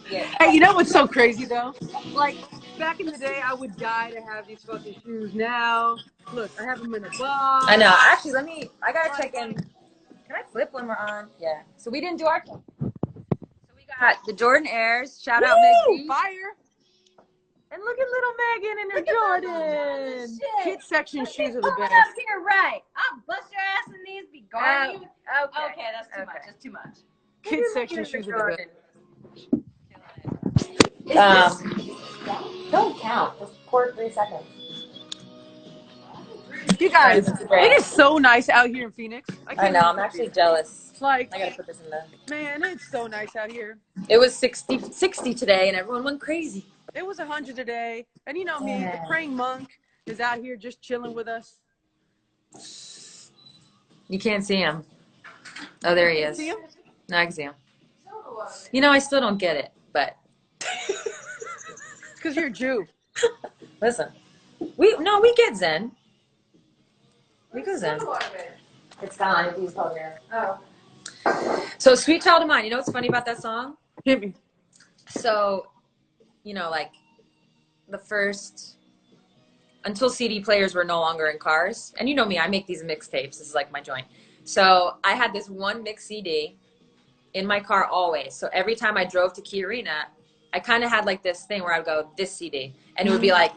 Yeah. Hey, you know what's so crazy though? Like back in the day, I would die to have these fucking shoes. Now, look, I have them in a box. I know. Actually, I gotta check in. Can I flip when we're on? Yeah. So we didn't do our. So we got the Jordan Airs. Shout out Woo! Meg G. Fire! And look at little Megan and her Jordan. Kids section shoes are the Hold best. up here, right? I'll bust your ass in these. Be guarding. Okay, that's too much. That's too much. Kids section shoes are the best. Don't count. Just record 3 seconds. You guys, This is great. it is so nice out here in Phoenix. I know. I'm actually jealous. It's like, I gotta put this in the. man, it's so nice out here. It was 60 today, and everyone went crazy. It was 100 today, and you know me, Yeah. the praying monk is out here just chilling with us. You can't see him. Oh, there he is. See him? No, I can see him. You know, I still don't get it, but It's because you're a Jew. listen, we get Zen. We go Zen. It's gone. He's over here. Oh. So, Sweet Child of Mine. You know what's funny about that song? Hit me. So, you know, like the first until CD players were no longer in cars, and you know me, I make these mixtapes. This is like my joint. So I had this one mix CD in my car always. So every time I drove to Key Arena, I kind of had like this thing where I'd go, this CD, and it would be like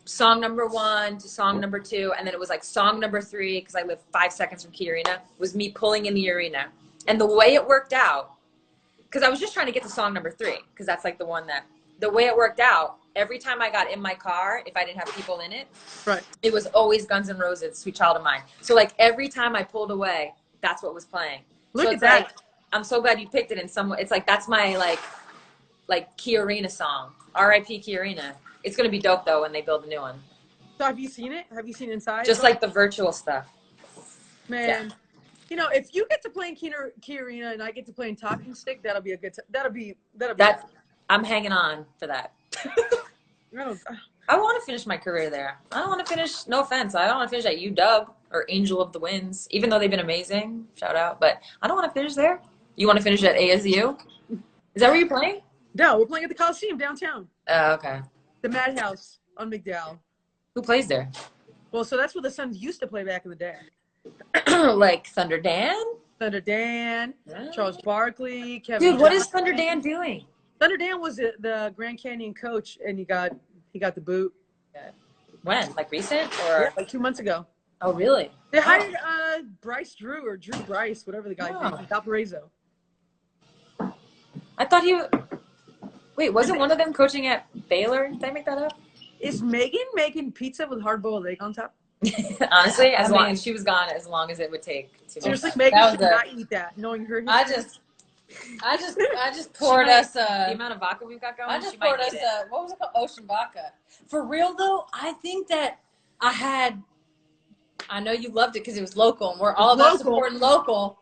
song number 1 to song number 2, and then it was like song number 3, because I live 5 seconds from Key Arena, was me pulling in the arena. And the way it worked out, because I was just trying to get to song number 3, because that's like the one that, the way it worked out, every time I got in my car, if I didn't have people in it, Right. it was always Guns N' Roses, Sweet Child of Mine. So like every time I pulled away, that's what was playing. Look so at it's that. Like, I'm so glad you picked it in some way. It's like, that's my like Key Arena song. R.I.P. Key Arena. It's going to be dope though when they build a new one. So have you seen it? Have you seen inside? Just like the virtual stuff. Man, you know, if you get to play in Key Arena and I get to play in Talking Stick, that'll be a good. That'll be. That I'm hanging on for that. I want to finish my career there. I don't want to finish. No offense, I don't want to finish at UW or Angel of the Winds, even though they've been amazing. Shout out, but I don't want to finish there. You want to finish at ASU? Is that where you're playing? No, we're playing at the Coliseum downtown. Oh, okay. The Madhouse on McDowell. Who plays there? Well, so that's where the Suns used to play back in the day. Like Thunder Dan? Thunder Dan, Yeah. Charles Barkley, Kevin. Dude, what is Johnson. Thunder Dan doing? Thunder Dan was the Grand Canyon coach, and he got the boot. When? Like recent Yeah, or? like 2 months ago. Oh, really? They hired Bryce Drew or Drew Bryce, whatever the guy Oh. did, Valparaiso. I thought he. Wait, wasn't one of them coaching at Baylor? Did I make that up? Is Megan making pizza with hard-boiled egg on top? Honestly, as I long mean- as she was gone, as long as it would take to. Seriously, make Megan was should a- not eat that, knowing her. I just poured us the a. amount of vodka we've got going. I she just might poured need us it. a. What was it called? Ocean vodka. For real though, I think that I had. I know you loved it because it was local, and we're all about Local. supporting local,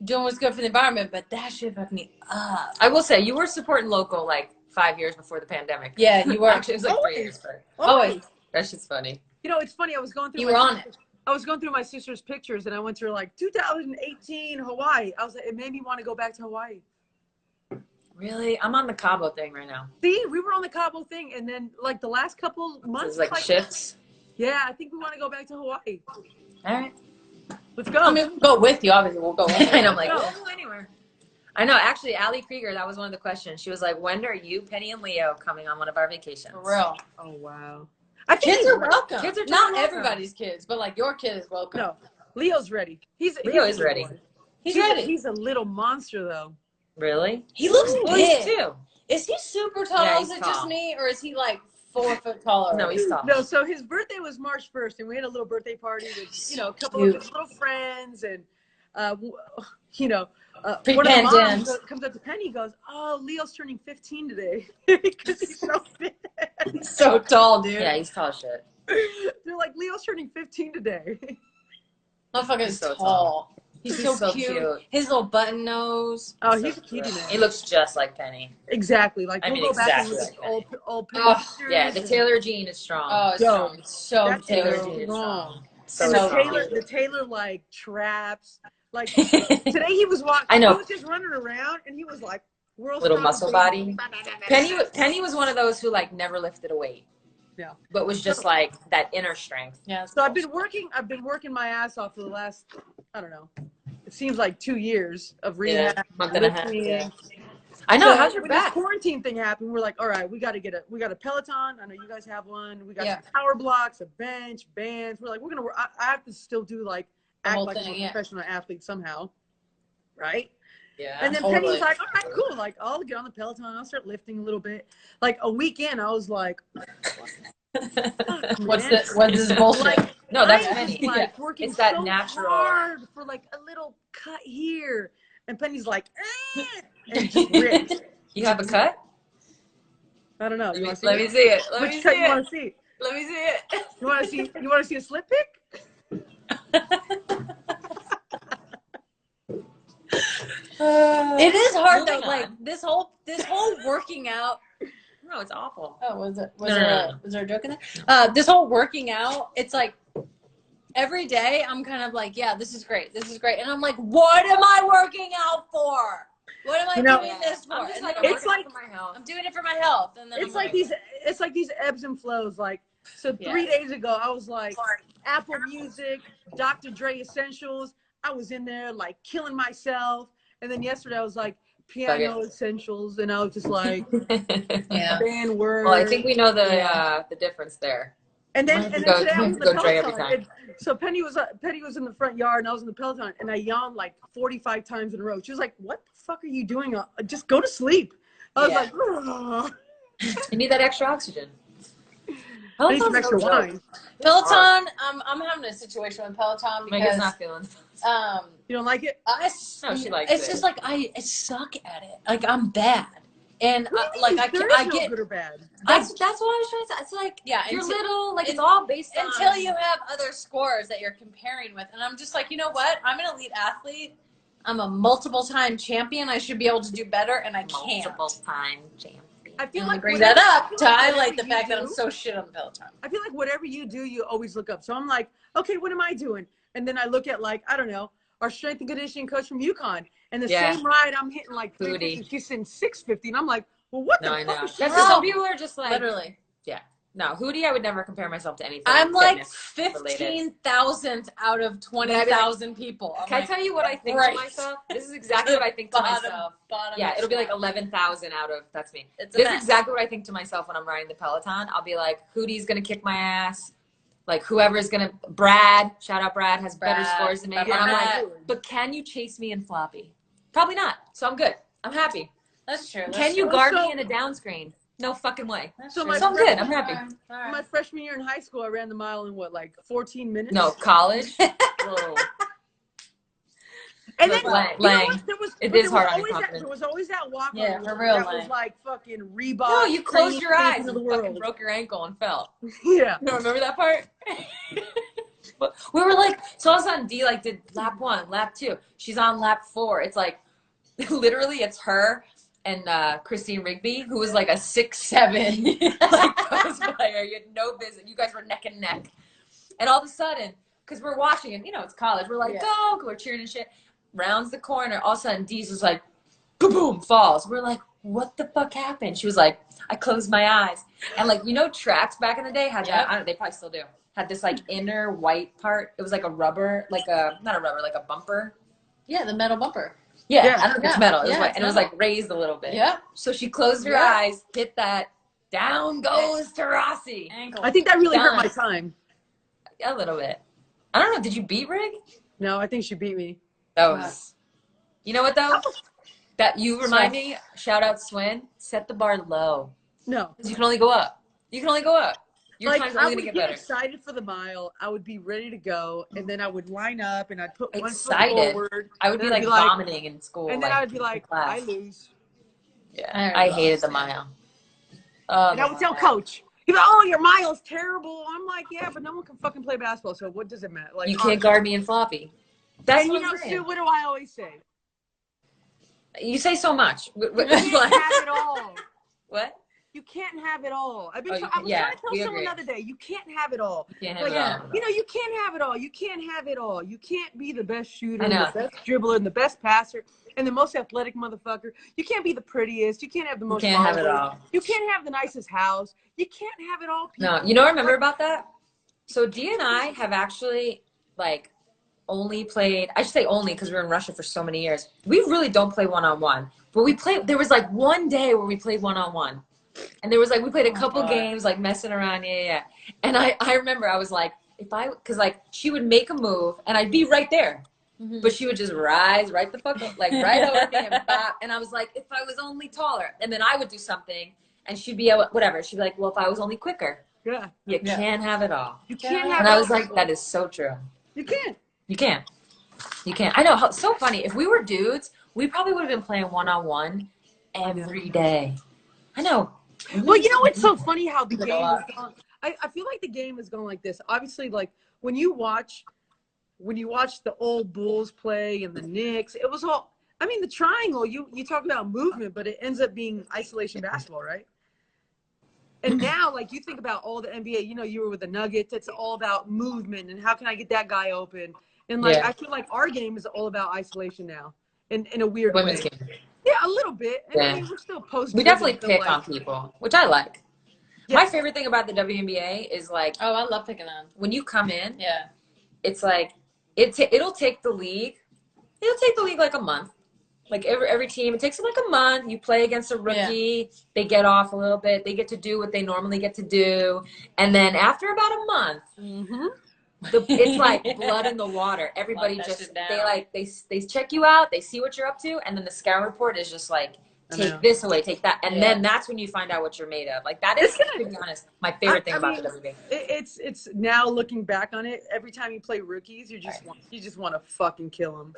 doing what's good for the environment. But that shit fucked me up. I will say you were supporting local like 5 years before the pandemic. Yeah, you were. Actually, it was like 3 Always. years. But Always. that shit's funny. You know, it's funny. I was going through. You my were on sister's- I was going through my sister's pictures, and I went through like 2018 Hawaii. I was like, it made me want to go back to Hawaii. Really, I'm on the Cabo thing right now. See, we were on the Cabo thing, and then like the last couple So months, it's like shifts. yeah, I think we want to go back to Hawaii. All right. Let's go. I mean, we'll go with you. Obviously, we'll go with you. I know. I'm like, No. we'll go anywhere. I know. Actually, Allie Krieger, that was one of the questions. She was like, "When are you, Penny, and Leo coming on one of our vacations?" For real. Oh wow. I think Kids he's are welcome. Kids are not totally welcome. everybody's kids, but like your kid is welcome. No, Leo's ready. Leo he's is ready. He's ready. He's a little monster though. Really? He looks Well, big. he's 2. Is he super tall? Yeah, Is he's it just tall. me, or is he like 4 foot taller? No, he's tall. No, so his birthday was March 1st, and we had a little birthday party with a couple Cute. of his little friends, and one of the Pre-pandemic. moms comes up to Penny, and goes, "Oh, Leo's turning 15 today because he's so big." so tall, dude. Yeah, he's tall as shit. They're like, "Leo's turning 15 today." Motherfucker is He's so tall. He's He's so, so cute. cute. His little button nose. Oh, So he's a cutie cute. man. He looks just like Penny. Exactly. Like I we'll mean, go back and exactly look like at old Oh, pictures. Yeah, the and- Taylor gene is strong. Oh, it's Yo, strong. It's so that's Taylor strong. Jean. Strong. So And the strong. Taylor like traps, Like today he was walking. I know. He was just running around, and he was like little muscle body. Penny was one of those who like never lifted a weight. Yeah. But was just like that inner strength. Yeah. So I've been working my ass off for the last, I don't know, it seems like 2 years of rehab. Month and a half. Yeah. I know. So How's your when this back? quarantine thing happened, we're like, all right, we got a Peloton. I know you guys have one. We got Yeah. some power blocks, a bench, bands. We're like, we're gonna. I have to still do like act whole like thing, I'm a yeah. professional athlete somehow, right? Yeah. And then Totally. Penny was like, all right, cool. Like, I'll get on the Peloton. I'll start lifting a little bit. Like a weekend, I was like, What's this bullshit? Like, No, that's I Penny. was, like working It's that so natural. hard for like a little cut here, and Penny's like, and just ripped. You have a cut? I don't know. You want to see? Let me see it. Let me Which see cut you it. want to see? Let me see it. You want to see? You want to see a slip pic? It is hard though. Moving Like on. this whole working out. No, it's awful. Oh, was No. there a joke in there? This whole working out, it's like every day I'm kind of like, yeah, this is great. This is great. And I'm like, what am I working out for? What am I doing this for? I'm just And like, then It's like- for my health. I'm doing it for my health. And then It's like these ebbs and flows. Like, so Yeah. 3 days ago, I was like, Apple Music, Dr. Dre Essentials. I was in there like killing myself. And then yesterday, I was like, Piano Essentials, and I was just like, yeah. band words. Well, I think we know the difference there. And then, We and go- then today I we was in go the Dre every Peloton. And so Penny was in the front yard, and I was in the Peloton, and I yawned like 45 times in a row. She was like, "What the fuck are you doing? Just go to sleep." I was Yeah. like, "Ugh." You need that extra oxygen. I need some Peloton's extra no joke. wine. Peloton, I'm having a situation with Peloton Megan's because not feeling. You don't like it? No, she likes it's it. just like I suck at it. Like I'm bad. And There is no good or bad. That's what I was trying to say. It's like yeah, you're until, little, like it's all based on until you have other scores that you're comparing with. And I'm just like, you know what? I'm an elite athlete. I'm a multiple time champion. I should be able to do better, and I can't. multiple time champion. I feel And I like bring whatever- that up I to feel like highlight whatever the you fact that I'm do- so shit on the Peloton. I feel like whatever you do, you always look up. So I'm like, okay, what am I doing? And then I look at like, I don't know, our strength and conditioning coach from UConn. And the Yeah. same ride I'm hitting like Booty. 350, she's hitting 650. And I'm like, well, what No, the I fuck know. is she That's doing? some people are just like Literally. no. Hootie, I would never compare myself to anything. I'm like fitness related. 15,000th out of 20,000 people. I'm Can I like, tell you what I think great. to myself? This is exactly what I think to myself. bottom Yeah, it'll be like echelon. 11,000 out of, that's me. It's a This is mess. exactly what I think to myself when I'm riding the Peloton. I'll be like, Hootie's going to kick my ass. Like, whoever's going to, Brad, shout out Brad, has better Brad. scores than me. And Yeah. I'm like, but can you chase me in floppy? Probably not. So I'm good. I'm happy. That's true. That's Can you true. guard So- me in a down screen? No fucking way. That's So true. my So I'm good. friend- I'm happy. All right. My freshman year in high school, I ran the mile in what, like 14 minutes? No, college? Whoa. And then, Lang. you know Lang. what? There was, It but is there hard was on your always that, confidence. there was always that walk Yeah, on for real, that Lang. was like fucking Reebok. No, you closed your eyes into and the fucking world. broke your ankle and fell. Yeah. No, remember that part? But we were like, so all of a sudden D like did lap 1, lap 2. She's on lap 4. It's like, literally it's her and Christine Rigby, who was like a 6'7" like cosplayer. You had no business. You guys were neck and neck. And all of a sudden, because we're watching and it's college, we're like, Yeah. go, we're cheering and shit. Rounds the corner, all of a sudden Dee's was like, boom, falls. We're like, what the fuck happened? She was like, I closed my eyes. And like, tracks back in the day had that, I don't know, they probably still do. Had this like inner white part. It was like a rubber, like a, not a rubber, like a bumper. Yeah, the metal bumper. Yeah, Yeah. I don't know if it's Yeah. metal. It was Yeah, white. it's And it was metal. like raised a little bit. Yeah. So she closed her Yeah. eyes, hit that, down goes Tarasi. Ankle. I think that really hurt my Done. time. A little bit. I don't know. Did you beat Rig? No, I think she beat me. That was, you know what though? That you remind So- me, shout out Swin, set the bar low. No. Because you can only go up. You can only go up. Your Like, time's I only would going to get get better. excited for the mile. I would be ready to go, and then I would line up, and I'd put one Excited? foot forward, I would be then I'd like be like- vomiting in school. and then I would be in like, class. I lose. Yeah, I I hated the lost. mile. Oh, And I the would tell mile. coach, he'd be like, oh, your mile's terrible. I'm like, yeah, but no one can fucking play basketball, so what does it matter? Like, You can't guard me in floppy. That's And what you know, I'm saying. Sue, what do I always say? You say so much. You can't have it all. What? you can't have it all. I was yeah, trying to tell we someone agree. the other day, you can't have it all. You can't have Like, it all. you know, you can't have it all. You can't have it all. You can't be the best shooter I and the know. best dribbler and the best passer and the most athletic motherfucker. You can't be the prettiest. You can't have the You most can't have it followers. all. You can't have the nicest house. You can't have it all, people. No, you know what I remember about that? So Dee and I have actually like only played, I should say only because we were in Russia for so many years. We really don't play one-on-one. But we played, there was like one day where we played one-on-one. And there was like, we played a couple games, like messing around. Yeah. And I remember I was like, because like she would make a move and I'd be right there. Mhm. But she would just rise right the fuck up, like right over me and bop. And I was like, if I was only taller. And then I would do something and she'd be able, whatever. She'd be like, well, if I was only quicker. Yeah. You can't have it all. You can't have And it I all. was like, that is so true. You can't. You can't. You can't. I know. How so funny. If we were dudes, we probably would have been playing one-on-one every day. I know. Well, you know what's so funny how the Like a game lot. is gone. I feel like the game is going like this. Obviously, like when you watch the old Bulls play and the Knicks, it was all, I mean, the triangle, you talk about movement, but it ends up being isolation basketball, right? And now, like, you think about all the NBA, you know, you were with the Nuggets, it's all about movement and how can I get that guy open? And, like, Yeah. I feel like our game is all about isolation now in a weird Women's way. game. Yeah, a little bit. And I Yeah. mean, we're still post. We definitely so, pick like, on people, which I like. Yeah. My favorite thing about the WNBA is like Oh, I love picking on. when you come in, Yeah. it's like it'll take the league. It'll take the league like a month. Like every team, it takes them like a month. You play against a rookie, they get off a little bit, they get to do what they normally get to do, and then after about a month, Mm-hmm. it's like blood in the water. Everybody Lock that just shit down. they check you out, they see what you're up to, and then the scout report is just like I know. take this away, take that, and Yeah. then that's when you find out what you're made of. Like that is, to be honest, my favorite thing about the WNBA. It's now looking back on it. Every time you play rookies, you just want to fucking kill them.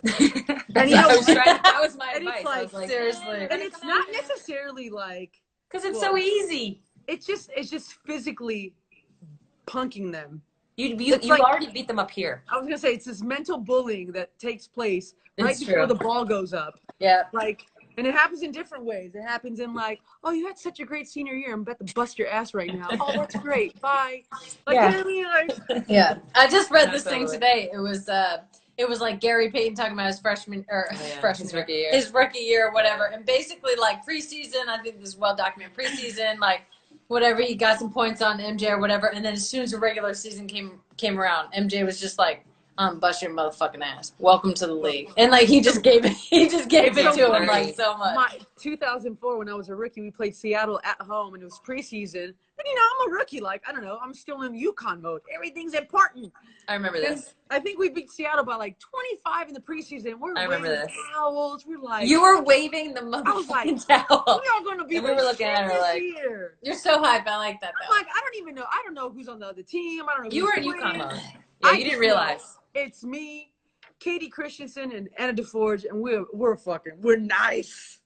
And you know, that was my and it's advice. I was like, like, seriously. And it's not necessarily like because it's so easy. it's just physically punking them. You It's like- already beat them up here. I was gonna say it's this mental bullying that takes place right It's before true. the ball goes up. Yeah. Like, and it happens in different ways. It happens in like, oh, you had such a great senior year. I'm about to bust your ass right now. Oh, that's great. Bye. Like, Yeah. you know what I mean? Like, Yeah. I just read this Absolutely. thing today. It was like Gary Payton talking about his freshman or freshman his rookie year. his rookie year or whatever. And basically like preseason, I think this is well documented, preseason, like whatever, he got some points on MJ or whatever. And then as soon as the regular season came around, MJ was just like, bust your motherfucking ass. Welcome to the league. And like he just gave it so to him funny. like so much. my 2004 when I was a rookie, we played Seattle at home and it was preseason. And you know, I'm a rookie. Like, I don't know, I'm still in Yukon mode. Everything's important. I remember And this. I think we beat Seattle by like 25 in the preseason. We're I remember waving this. towels. We're like, You were waving the I was like, motherfucking towel. we are going to be And we the were looking shit at her this like- year. You're so hype. I like that I'm though. like, I don't even know. I don't know who's on the other team. I don't know. You who's were in playing. UConn mode. Yeah, I you just didn't realize. It's me, Katie Christensen, and Anna DeForge, and we're nice.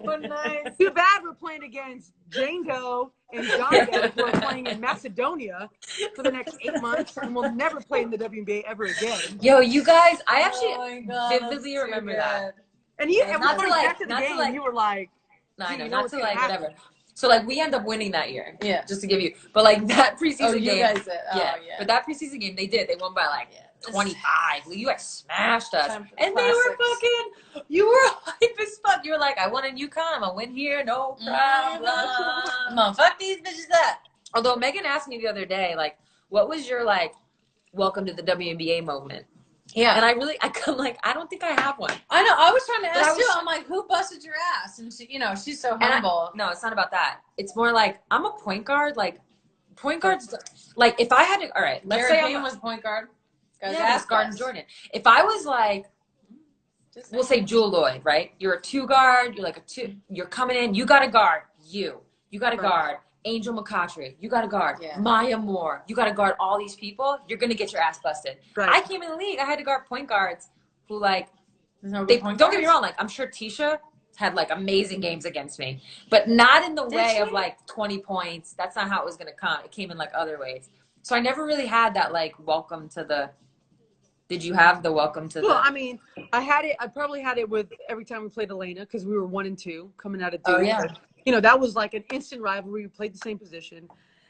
We're nice. Too bad we're playing against Jane Doe and John Doe, who are playing in Macedonia for the next 8 months, and we'll never play in the WNBA ever again. Yo, you guys, I actually Oh my God, vividly that's too remember good. that. And you, And and not we're to going like- back to the not to game, like- and you were like, No, I you know, know not what's to gonna like happen. whatever. So like we end up winning that year. Yeah. Just to give you, but like that preseason Oh, you game. guys did. Oh, yeah. yeah. But that preseason game, they did. They won by like 25. You guys smashed us, Time for and they were classics. fucking. You were hype as fuck. You were like, I won in UConn. I'm gonna win here, no problem. Come on, fuck these bitches up. Although Megan asked me the other day, like, what was your like, welcome to the WNBA moment? Yeah. And I come like, I don't think I have one. I know. I was trying to But I ask was- you. I'm like, who busted your ass? And she, she's so And I- humble. No, it's not about that. It's more like I'm a point guard. Like point guards. Like if I had to, all right, let's Gary say Payton I'm was point guard. Guys, yeah, ass Garden bust. Jordan. If I was like, Just we'll say Jewel Lloyd, right? You're a 2 guard. You're like a 2. You're coming in. You got to guard you. You got to Right. guard Angel McCautry. You got to guard Yeah. Maya Moore. You got to guard all these people. You're gonna get your ass busted. right. I came in the league. I had to guard point guards who like There's no they good point don't get me guards? wrong. Like I'm sure Tisha had like amazing games against me, but not in the way she? of like 20 points. That's not how it was gonna come. It came in like other ways. So I never really had that like welcome to the. Did you have the welcome to Well, the? I mean, I probably had it with every time we played Elena because we were 1 and 2 coming out of Duke. Oh, yeah. you know, that was like an instant rivalry. We played the same position.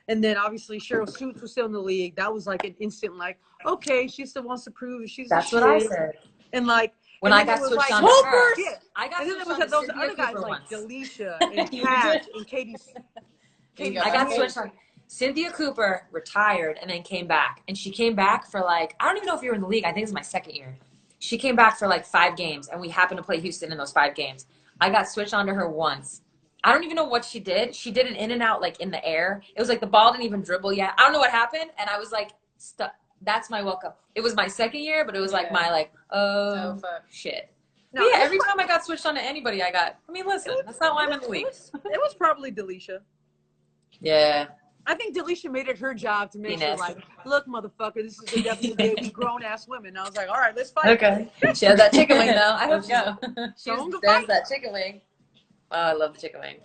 And then obviously Cheryl Suits was still in the league. That was like an instant, like, okay, she still wants to prove she's That's a what I shit. said. And like, When and I then it got was switched like, on to her, yeah. I got And then switched there on was to those Cynthia other guys Cooper like once. Delisha and Kat and Katie. I got switched on. Cynthia Cooper retired and then came back. And she came back for like, I don't even know if you were in the league. I think it was my second year. She came back for like 5 games, and we happened to play Houston in those 5 games. I got switched onto her once. I don't even know what she did. She did an in and out like in the air. It was like the ball didn't even dribble yet. I don't know what happened. And I was like, stuck. That's my welcome. It was my second year, but it was like my like, oh, fuck. shit. No, But yeah, every time I got switched on to anybody, I mean, listen, that's not why I'm in the league. It was probably Delisha. Yeah. I think Delisha made it her job to make sure, Yes. like, look, motherfucker, this is the WWE grown ass women. And I was like, all right, let's fight. Okay. She had that chicken wing though. I hope she Someone can there's fight. that chicken wing. Oh, I love the chicken wing.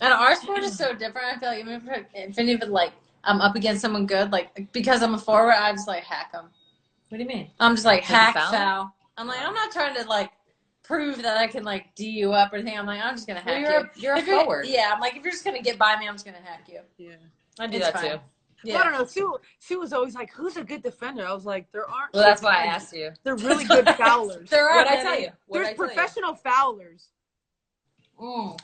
And our sport is so different. I feel like if any of it, like, I'm up against someone good, like, because I'm a forward, I just, like, hack them. What do you mean? I'm just, like, Like a hack, foul? foul. I'm like, I'm not trying to, like, prove that I can, like, D you up or anything. I'm like, I'm just going to hack Well, you. you're a If forward. Yeah, I'm like, if you're just going to get by me, I'm just going to hack you. Yeah. I do It's that fine. too. Yeah. Well, I don't know. Sue was always like, who's a good defender? I was like, there aren't. Well, that's why I asked you. They're really good foulers. There are What'd I many. tell you? There's professional foulers.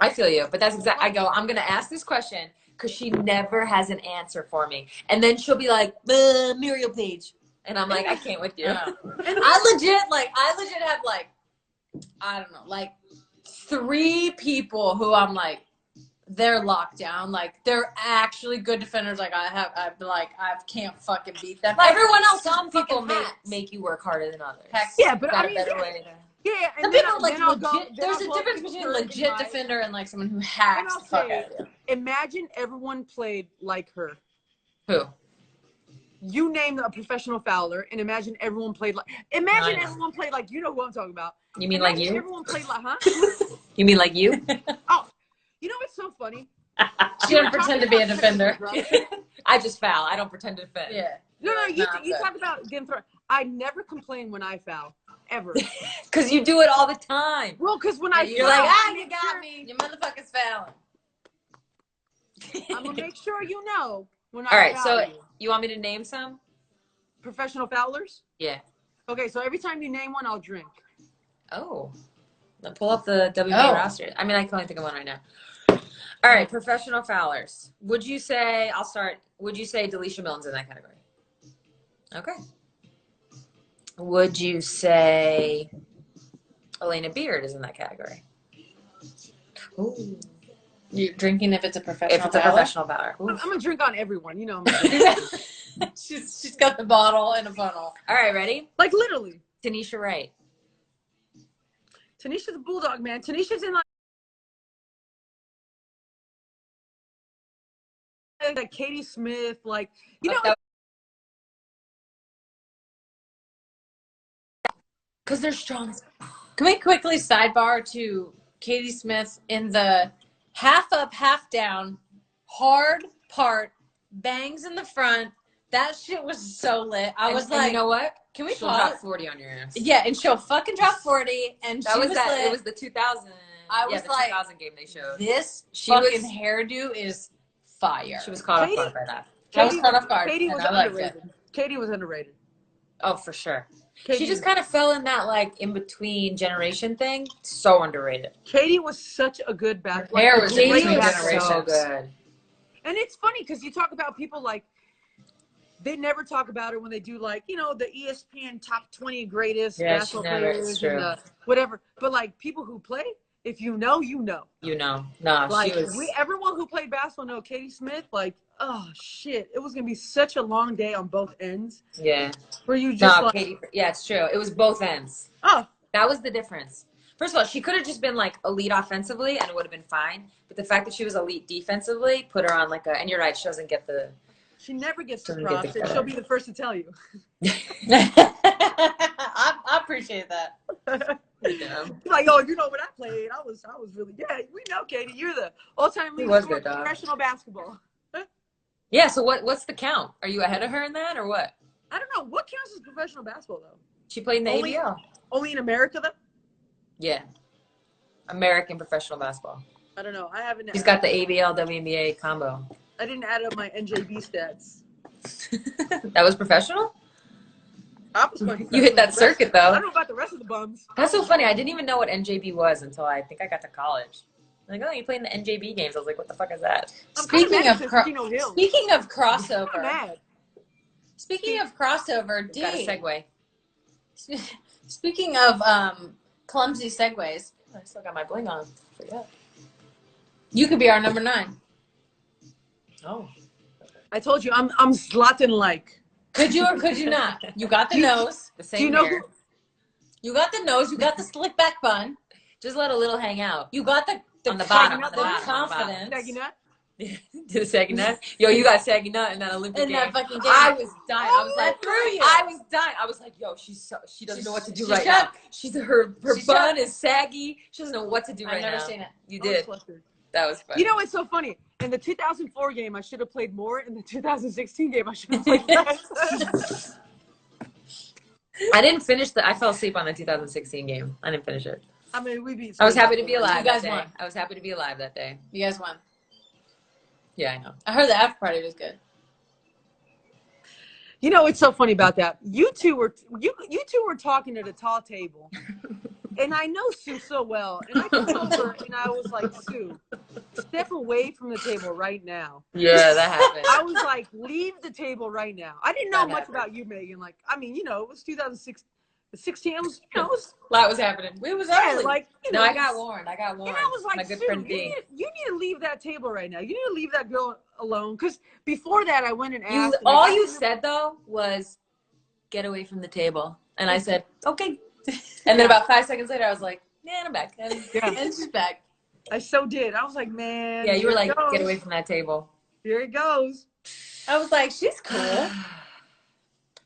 I feel you, but that's exactly. I go. I'm gonna ask this question because she never has an answer for me, and then she'll be like, Muriel Page, and I'm like, I can't with you. I legit have, like, I don't know, like, 3 people who I'm like, they're locked down. Like, they're actually good defenders. Like, I can't fucking beat them. Like, Everyone else, some is people fucking hacks. make you work harder than others. Hacks. Yeah, but Is that I a mean, better way to? yeah. And Some then people I'll- like then I'll legit. go- then There's I'll a go difference to between a her and legit my- defender and like someone who And hacks I'll the fuck say, out of you. imagine everyone played like her. Who? You name a professional fouler, and imagine everyone played like. Imagine Nice. everyone played like. You know who I'm talking about. You mean like Imagine you? Everyone played like, huh? You mean like you? Oh, you know what's so funny? She doesn't pretend to be a defender. I just foul. I don't pretend to defend. Yeah. No, Like, you nah, you but- talk about getting thrown. I never complain when I foul, ever. Because you do it all the time. Well, because when I You're foul, like, I you make got sure- me. You motherfuckers fouling. I'm gonna make sure you know when I All right, foul so you. you want me to name some? Professional foulers. Yeah. Okay, so every time you name one, I'll drink. Oh. Then pull up the WBA Oh. roster. I mean, I can only think of one right now. All right, professional foulers. Would you say, I'll start, would you say Delisha Milton's in that category? Okay. Would you say Elena Beard is in that category? Ooh. You're drinking if it's a professional. If it's a fouler? professional fouler. I'm Ooh. gonna drink on everyone. You know, she's got the bottle in a funnel. All right, ready? like literally. Tanisha Wright. Tanisha's a bulldog, man. Tanisha's in like Katie Smith, like you know. Because they're strong. Can we quickly sidebar to Katie Smith in the half up, half down, hard part, bangs in the front? That shit was so lit. I was And like, you know what? can we She'll call drop it? 40 on your ass. Yeah, and she'll fucking drop 40, and That she was was that. lit. It was the 2000. I yeah, was the like, 2000 game they showed. This She fucking was- hairdo is fire. She was caught off Katie- guard by that. I was caught off guard, Katie and was I liked it. underrated. Katie was underrated. Oh, for sure. Katie, She just kind of fell in that like in between generation thing. So underrated. Katie was such a good basketball. hair was great between basketball. so generations. good. And it's funny because you talk about people like they never talk about it when they do like you know the ESPN top 20 greatest Yeah, she basketball never- players it's true. and whatever. But like people who play, if you know, you know. You know, no, Like she was. everyone who played basketball know Katie Smith. Like oh shit, it was gonna be such a long day on both ends Yeah. where you just No, like Katie. Yeah, it's true. It was both ends. oh That was the difference. First of all, she could have just been like elite offensively and it would have been fine. But the fact that she was elite defensively put her on like a. And you're right, she doesn't get the. she never gets the Doesn't get the props and credit. she'll be the first to tell you. I appreciate that. Like oh you know when I played I was really yeah we know Katie you're the all-time leader was in good, dog. professional basketball. Yeah. So what's the count? Are you ahead of her in that or what? I don't know what counts as professional basketball though. She played in the Only- ABL. Only in America though. Yeah. American professional basketball. I don't know. I haven't. She's got the ABL WNBA combo. I didn't add up my NJB stats. That was professional? I was playing You hit that professional. circuit, I though. don't know about the rest of the bums. That's so funny. I didn't even know what NJB was until I think I got to college. Like, oh, you playing the NJB games. I was like, what the fuck is that? I'm kinda Speaking mad of at Keno Hill. speaking of I'm crossover, mad. speaking of crossover, Got a D. segue. Speaking of clumsy segues, I still got my bling on. Forget. you could be our number 9. Oh. I told you I'm Zlatan-like. Could you or could you not? You got the nose. The same Do you know here. You got the nose. You got the slick back bun. Just let a little hang out. You got the On the bottom, confidence. on the bottom, on the bottom. confidence. Saggy nut? To the saggy nut. Yo, you got saggy nut in that Olympic In game. that fucking game. I was dying. I was I like, threw you. I was dying. I was like, yo, she doesn't know what to do She's right shook. now. She's her She's bun is saggy. She doesn't know what to do I've right never now. seen it. You I was did. flustered. That was fun. You know what's so funny? In the 2004 game, I should have played more. In the 2016 game, I should have played less. I didn't finish I fell asleep on the 2016 game. I didn't finish it. I mean, we beat. I was happy to be alive You guys that day. won. I was happy to be alive that day. You guys won. Yeah, I know. I heard the after party was good. You know what's so funny about that? You two were talking at a tall table, and I know Sue so well. And I came over and I was like, Sue, step away from the table right now. Yeah, that happened. I was like, leave the table right now. I didn't know That much happened. about you, Megan. Like, I mean, you know, it was 2006. 16. It was, you know, it was A lot was happening. We was yeah, early. like you know. No, I got warned. I got warned. And I was like, My good Sue, friend you D. need to leave that table right now. You need to leave that girl alone. Because before that, I went and asked. and All I you got- said though was, "Get away from the table," and I said, "Okay." And then about 5 seconds later, I was like, "Yeah, I'm back." And, Yeah, And she's back. I so did. I was like, man. yeah, you were here it like, goes. "Get away from that table." Here it goes. I was like, she's cool.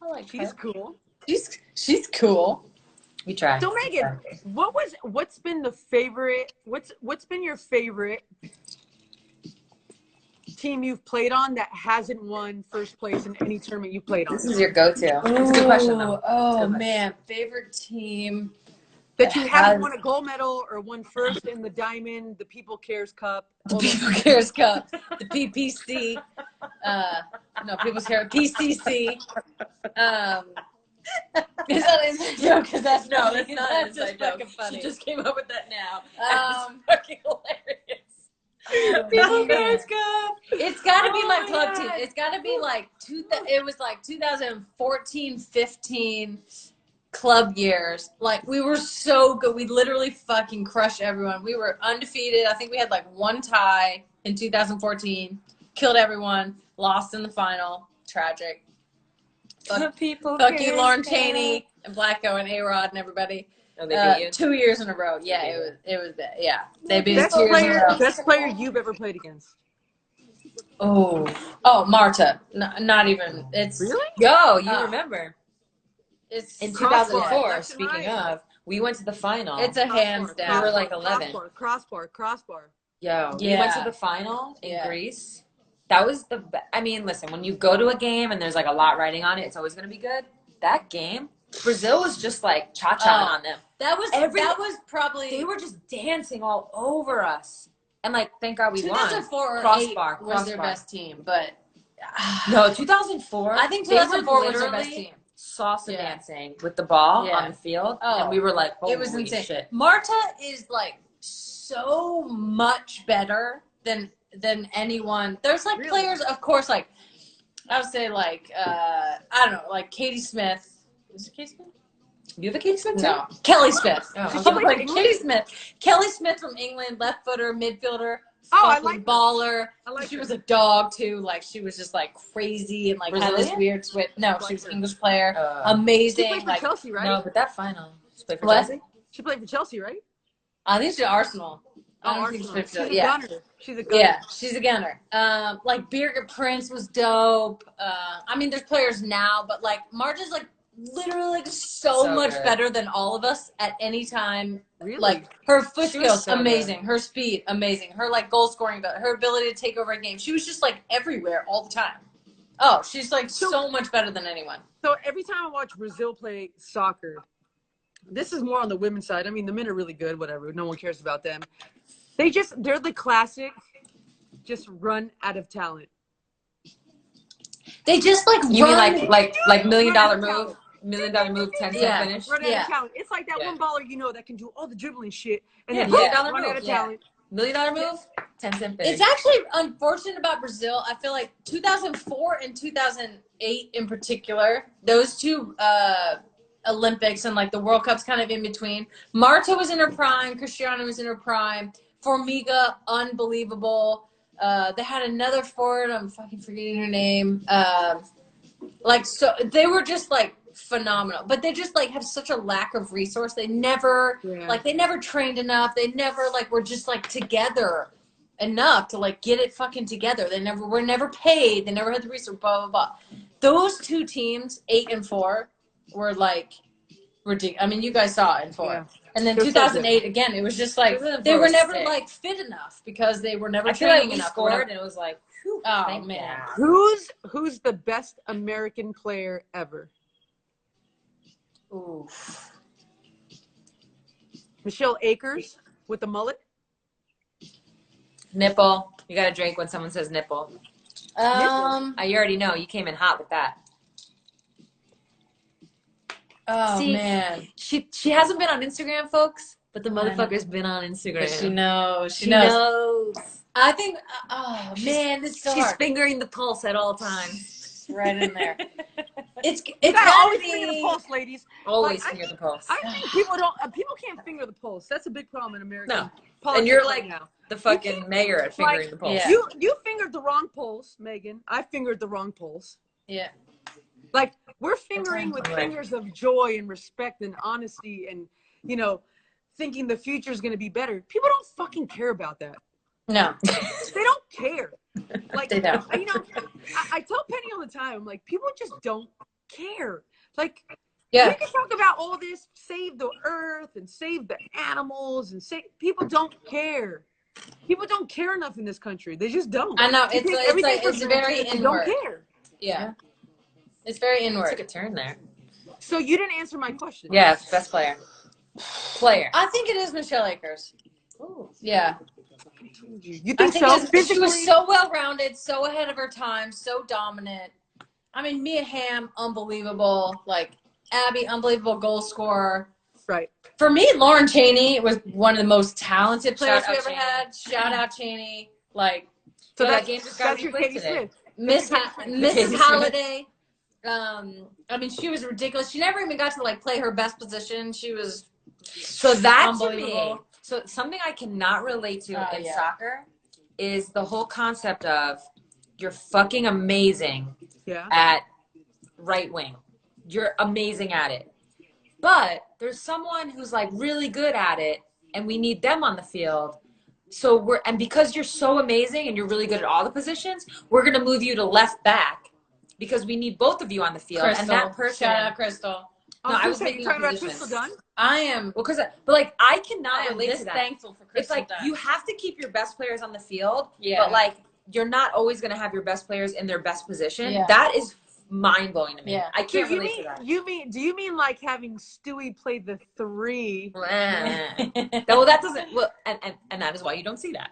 I like She's her. cool. She's cool. We tried. So Megan, what's been the favorite? What's been your favorite team you've played on that hasn't won first place in any tournament you played on? This is your go-to. It's a good question though. Oh Good question. man, favorite team. That you Has- haven't won a gold medal or won first in the Diamond, the People Cares Cup. The all those- People Cares Cup, the PPC, no, People's Care, PCC. Is that an inside joke? Because that's No, funny. that's not That's an inside just joke. fucking funny. She just came up with that now. Um, That's fucking hilarious. People Cares Cup. It's got to be Oh my my club God. team. It's got to be like it was like 2014, 15 club years. Like we were so good. We literally fucking crushed everyone. We were undefeated. I think we had like one tie in 2014. Killed everyone. Lost in the final. Tragic. Fuck, People fuck you, Cares Lauren Cup. Chaney and Blacko and A-Rod and everybody. Oh, they beat you? 2 years in a row. Yeah, it was bad. Yeah, they beat us Best 2 years in a row. player you've ever played against. Oh, Marta. Not even. It's Really? Yo, you Oh. remember. It's In Crossbar. 2004, Left and speaking right. of, we went to the final. it's a hands We down. were like 11. Crossbar. Yo, we went Yeah. to the final in Yeah. Greece. That was I mean, listen, when you go to a game and there's like a lot riding on it, it's always going to be good. That game, Brazil was just like cha-cha on them. That was probably They were just dancing all over us. And like, thank God we won. 2004 or Crossbar, 8 was their crossbar. best team, but No, 2004. I think they were 2004 was their best literally team. salsa Yeah. dancing with the ball Yeah. on the field. Oh, and we were like, holy It was insane. shit. Marta is like so much better than anyone. There's like Really? players, of course, like I would say like I don't know, like Katie Smith. Is it Katie Smith? You have a Katie Smith too? No, Kelly Smith. Oh, She okay. was like Katie Smith. Kelly Smith from England, left footer, midfielder, Oh, I fucking like her. baller. I like She her. was a dog too. Like she was just like crazy and like had this Brazilian? weird switch. No, like she was her. an English player. She Amazing. played for Like Chelsea, right? No, but that final. She played for What? Chelsea? She played for Chelsea, right? I think she's Arsenal. I don't Arsenal. think She's a yeah. gunner. She's a gunner. Yeah, she's a gunner. Like Birgit Prince was dope. I mean, there's players now, but like Marta's like literally like so So much good. better than all of us at any time. Really? Like her foot She was skills, so amazing. Her speed, amazing. Her like goal scoring, her ability to take over a game. She was just like everywhere all the time. Oh, she's like so much better than anyone. So every time I watch Brazil play soccer, this is more on the women's side. I mean, the men are really good, whatever. No one cares about them. they're the classic, just run out of talent. They just like You run. mean like million Run dollar out of move, $1 million move, 10-cent Yeah. finish? Run out Yeah. of talent. It's like that Yeah. one baller, that can do all the dribbling shit, and Yeah, then $1 million run out move. of Yeah. talent. $1 million move, 10-cent finish. It's actually unfortunate about Brazil. I feel like 2004 and 2008 in particular, those two Olympics and like the World Cup's kind of in between. Marta was in her prime. Cristiano was in her prime. Formiga, unbelievable. They had another forward. I'm fucking forgetting her name. So they were just like phenomenal, but they just like have such a lack of resource. They never they never trained enough. They never were just like together enough to like get it fucking together. They were never paid. They never had the resource. Blah blah blah. Those two teams, 8 and 4, were like ridiculous. I mean, you guys saw it in 4. Yeah. And then They're so 2008 again, it was just like 2004 they were was never sick. like fit enough because they were never I feel like training we enough. scored and it was like, whew, Oh, thank man. God. Who's the best American player ever? Ooh. Michelle Akers with the mullet. Nipple. You got to drink when someone says nipple. You already know. You came in hot with that. Oh See, man. She hasn't been on Instagram, folks, but the I know. motherfucker's been on Instagram. But she knows. She knows. I think. Oh man, this is so She's hard. fingering the pulse at all times. Right in there. It's You gotta gotta always be. finger the pulse, ladies. Always Like, finger the pulse. I think people can't finger the pulse. That's a big problem in America. No. Politics And you're right like now. the fucking mayor at fingering like- the pulse. Yeah. You fingered the wrong pulse, Megan. I fingered the wrong pulse. Yeah. Like we're fingering with Right. fingers of joy and respect and honesty and thinking the future is going to be better. People don't fucking care about that. No. They don't care. Like They don't. I tell Penny all the time, like people just don't care. Like Yeah. we can talk about all this, save the earth and save the animals and people don't care. People don't care enough in this country. They just don't. I know. They It's take like everything for it's very granted and don't inward. care. Yeah. It's very Took inward. a turn there. So you didn't answer my question. Yeah, best player. Player. I think it is Michelle Akers. Ooh. Yeah. You I think think so? she Physically? was so well rounded, so ahead of her time, so dominant. I mean, Mia Hamm, unbelievable. Like Abby, unbelievable goal scorer. Right. For me, Lauren Cheney was one of the most talented players Shout we out ever Cheney. had. Shout out Cheney. Like So Yeah, that that game just got that's your replayed Katie today. Smith. Mrs. Holiday. I mean, she was ridiculous. She never even got to like play her best position. She was So that to me, unbelievable. so something I cannot relate to Oh, in yeah. soccer is the whole concept of you're fucking amazing Yeah. at right wing. You're amazing at it. But there's someone who's like really good at it and we need them on the field. So because you're so amazing and you're really good at all the positions, we're going to move you to left back because we need both of you on the field. Crystal. And that person, Shout out Crystal. I was saying, making you're talking up about positions. Crystal Dunn? I am. but like I cannot relate this to that. thankful for It's Crystal like Dunn. you have to keep your best players on the field, Yeah. but like you're not always going to have your best players in their best position. Yeah. That is mind blowing to me. Yeah. I So can't relate to that. do you mean like having Stewie play the 3? Well, that doesn't. Well, and that is why you don't see that.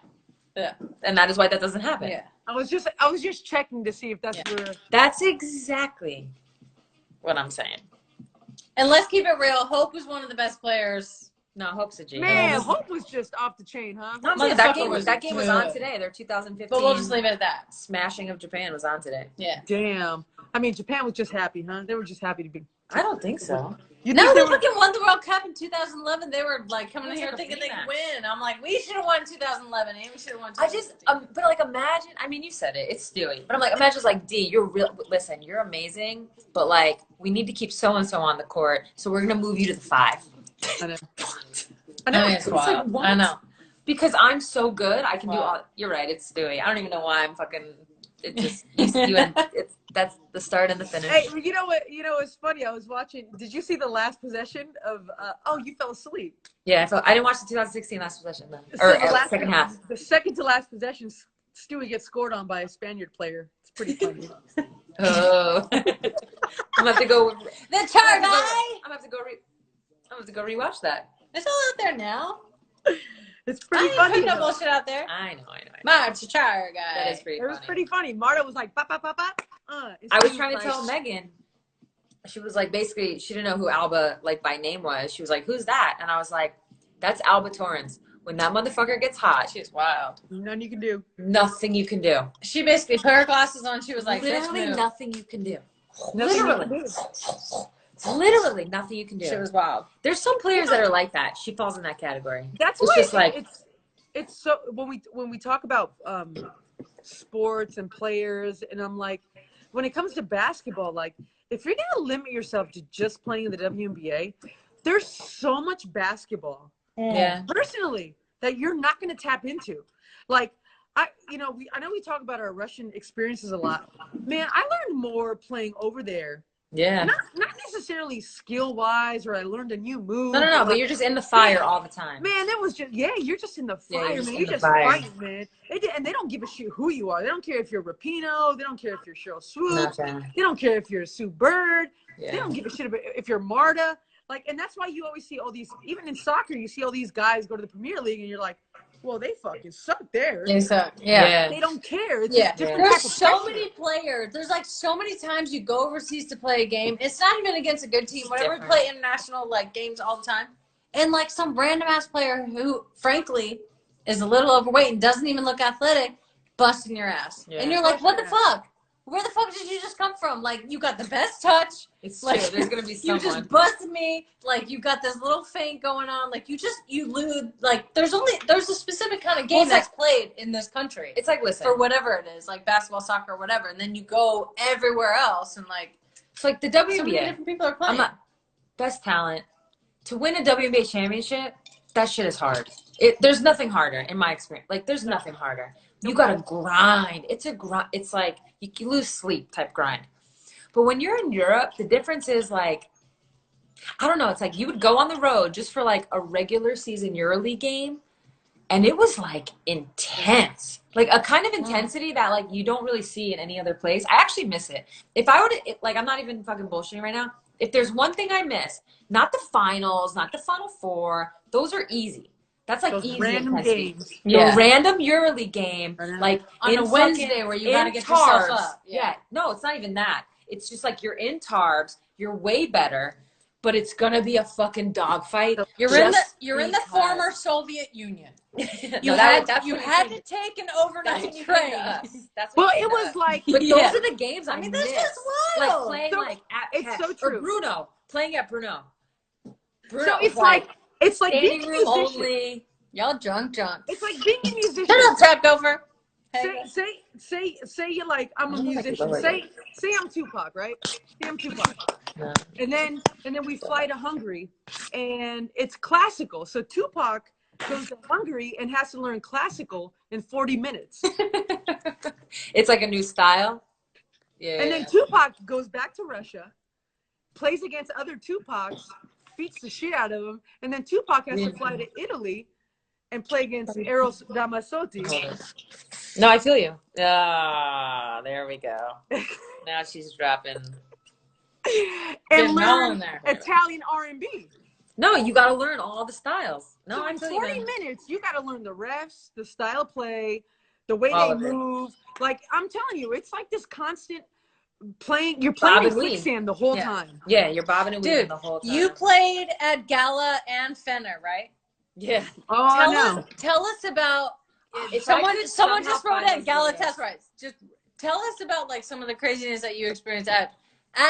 Yeah. And that is why that doesn't happen. Yeah. I was just checking to see if that's Yeah. where. That's exactly what I'm saying. And let's keep it real. Hope was one of the best players. No, Hope's a G. Man, Yeah. Hope was just off the chain, huh? No, I'm saying that Motherfucker game was was on good. today. Their 2015 But we'll just leave it at that. smashing of Japan was on today. Yeah. Damn. I mean, Japan was just happy, huh? They were just happy to be. I don't think so. You No, think they they were- fucking won the World Cup in 2011. They were like coming in It was here like a thinking they could rematch. win. I'm like, we should have won 2011. And we should have won. I just, but like imagine, I mean, you said it, it's Stewie. But I'm like, imagine it's like, D, you're real, listen, you're amazing, but like, we need to keep so-and-so on the court, so we're going to move you to the 5. I know. I know it's It's like, wild. what? I know. Because I'm so good, I can do Wow. all, you're right, it's Stewie. I don't even know why I'm fucking, it just, you and, that's the start and the finish. Hey, you know what? You know, it's funny. I was watching. Did you see the last possession of? Oh, you fell asleep. Yeah, I didn't watch the 2016 last possession though, So or the last- second half. The second to last possession, Stewie gets scored on by a Spaniard player. It's pretty funny. Oh, I'm gonna have to go. The I'm Chardonnay. gonna have to go rewatch that. It's all out there now. It's I pretty ain't funny. putting no though. bullshit out there. I know. March Char guy. That is pretty It was funny. pretty funny. Marta was like, "Ba ba ba ba." I was trying to tell Megan. She was like, basically, she didn't know who Alba, like, by name was. She was like, who's that? And I was like, that's Alba Torrens. When that motherfucker gets hot, She's wild. Nothing you can do. nothing you can do. She basically put her glasses on. She was like, Literally "Bitch, move." nothing you can do. Nothing you Literally. can do. Literally nothing you can do. She was wild. There's some players that are like that. She falls in that category. That's It's why just like, it's so when we talk about sports and players, and I'm like, when it comes to basketball, like if you're gonna limit yourself to just playing the WNBA, there's so much basketball yeah. personally that you're not gonna tap into. Like I know we talk about our Russian experiences a lot. Man, I learned more playing over there. Yeah. Not necessarily skill wise, or I learned a new move. No, but you're just in the fire all the time. Man, that was just you're just in the Yeah, fire, you're just man. in You're the just fire. fighting, man. And they don't give a shit who you are. They don't care if you're Rapinoe. They don't care if you're Cheryl Swoop. Nothing. They don't care if you're Sue Bird. They Yeah. don't give a shit about if you're Marta. Like, and that's why you always see all these, even in soccer, you see all these guys go to the Premier League, and you're like, well, they fucking suck there. So, They don't care. It's Yeah. a different There's type of so pressure. many players. There's like so many times you go overseas to play a game. It's not even against a good team. It's Whenever we different. play international like games all the time, and like some random ass player who, frankly, is a little overweight and doesn't even look athletic, busting your ass, Yeah. and you're like, Busting what the your ass. fuck? Where the fuck did you just come from? Like, you got the best touch. It's Like, true. There's gonna be You someone. just busted me. Like, you got this little feint going on. Like, you lose. Like, there's a specific kind of game Well, it's that's played in this country It's like, listen, for whatever it is, like basketball, soccer, whatever. And then you go everywhere else, and like it's like the so many WNBA. different people are playing. I'm not best talent to win a WNBA championship. That shit is hard. There's nothing harder in my experience. Like, there's nothing harder. You gotta grind. It's a grind. It's like you lose sleep type grind. But when you're in Europe, the difference is like, I don't know. It's like you would go on the road just for like a regular season EuroLeague game, and it was like intense, like a kind of intensity that like you don't really see in any other place. I actually miss it. If I were to, like, I'm not even fucking bullshitting right now. If there's one thing I miss, not the finals, not the Final Four, those are easy. That's like Those easy random intensity. games. Yeah. The random EuroLeague game, I know. like On in a Wednesday fucking- where you in gotta get yourself Tarbs. up. Yeah. No, it's not even that. It's just like you're in Tarbs, you're way better, but it's gonna be a fucking dogfight. You're in just the because. former Soviet Union. No, You that's had when to you take an That's overnight when you train. came to us. That's Well, when you it came to was us. like, But Yeah. those are the games I I mean, miss. that's just Like wild. playing So, like at it's Peck so or true. Bruno, playing at Bruno. Bruno so it's was like being standing a room musician. only. Y'all drunk. It's like being a musician. Shut up, Trap Gopher. Hey, Say you're like, I'm a I don't like musician. it, Say I'm Tupac, right? Say I'm Tupac. No. And then we fly to Hungary, and it's classical. So Tupac goes to Hungary and has to learn classical in 40 minutes. It's like a new style. Yeah. And then Tupac goes back to Russia, plays against other Tupacs, beats the shit out of him, and then Tupac has to fly to Italy and play against Eros Ramazzotti. No, I feel you. Ah, there we go. Now she's dropping. and Getting all learn in there. Italian R&B. No, you got to learn all the styles. No, So I in feel 40 you. minutes, you got to learn the refs, the style of play, the way All they of it. move. Like, I'm telling you, it's like this constant playing. You're playing Bob in and weave. quicksand the whole Yeah. time. Yeah, you're bobbing and weaving dude, the whole time. you played at Gala and Fenner, right? Yeah. Oh, I know. Tell us about. If I Someone could someone somehow just wrote find in those Gala videos. test rights. Just tell us about like some of the craziness that you experienced at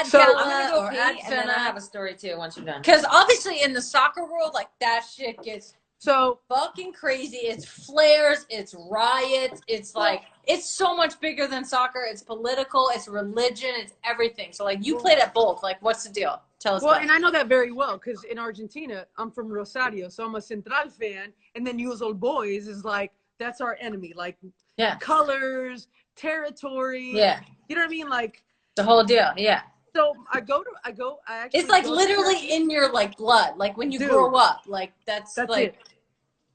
So, Gala I'm gonna go or pee, at and then I have Fenner. a story too once you're done. Because obviously in the soccer world, like that shit gets So fucking crazy. It's flares, it's riots, it's like it's so much bigger than soccer. It's political, it's religion, it's everything. So like you played at both. Like what's the deal? Tell us well, about and I know that very well because in Argentina, I'm from Rosario, so I'm a Central fan, and then News Old Boys is like that's our enemy, like Yeah. colors, territory. Yeah. You know what I mean? Like, The whole deal. Yeah. so I actually It's like go to literally Turkey. in your like blood. Like when you Dude. grow up. Like that's like it.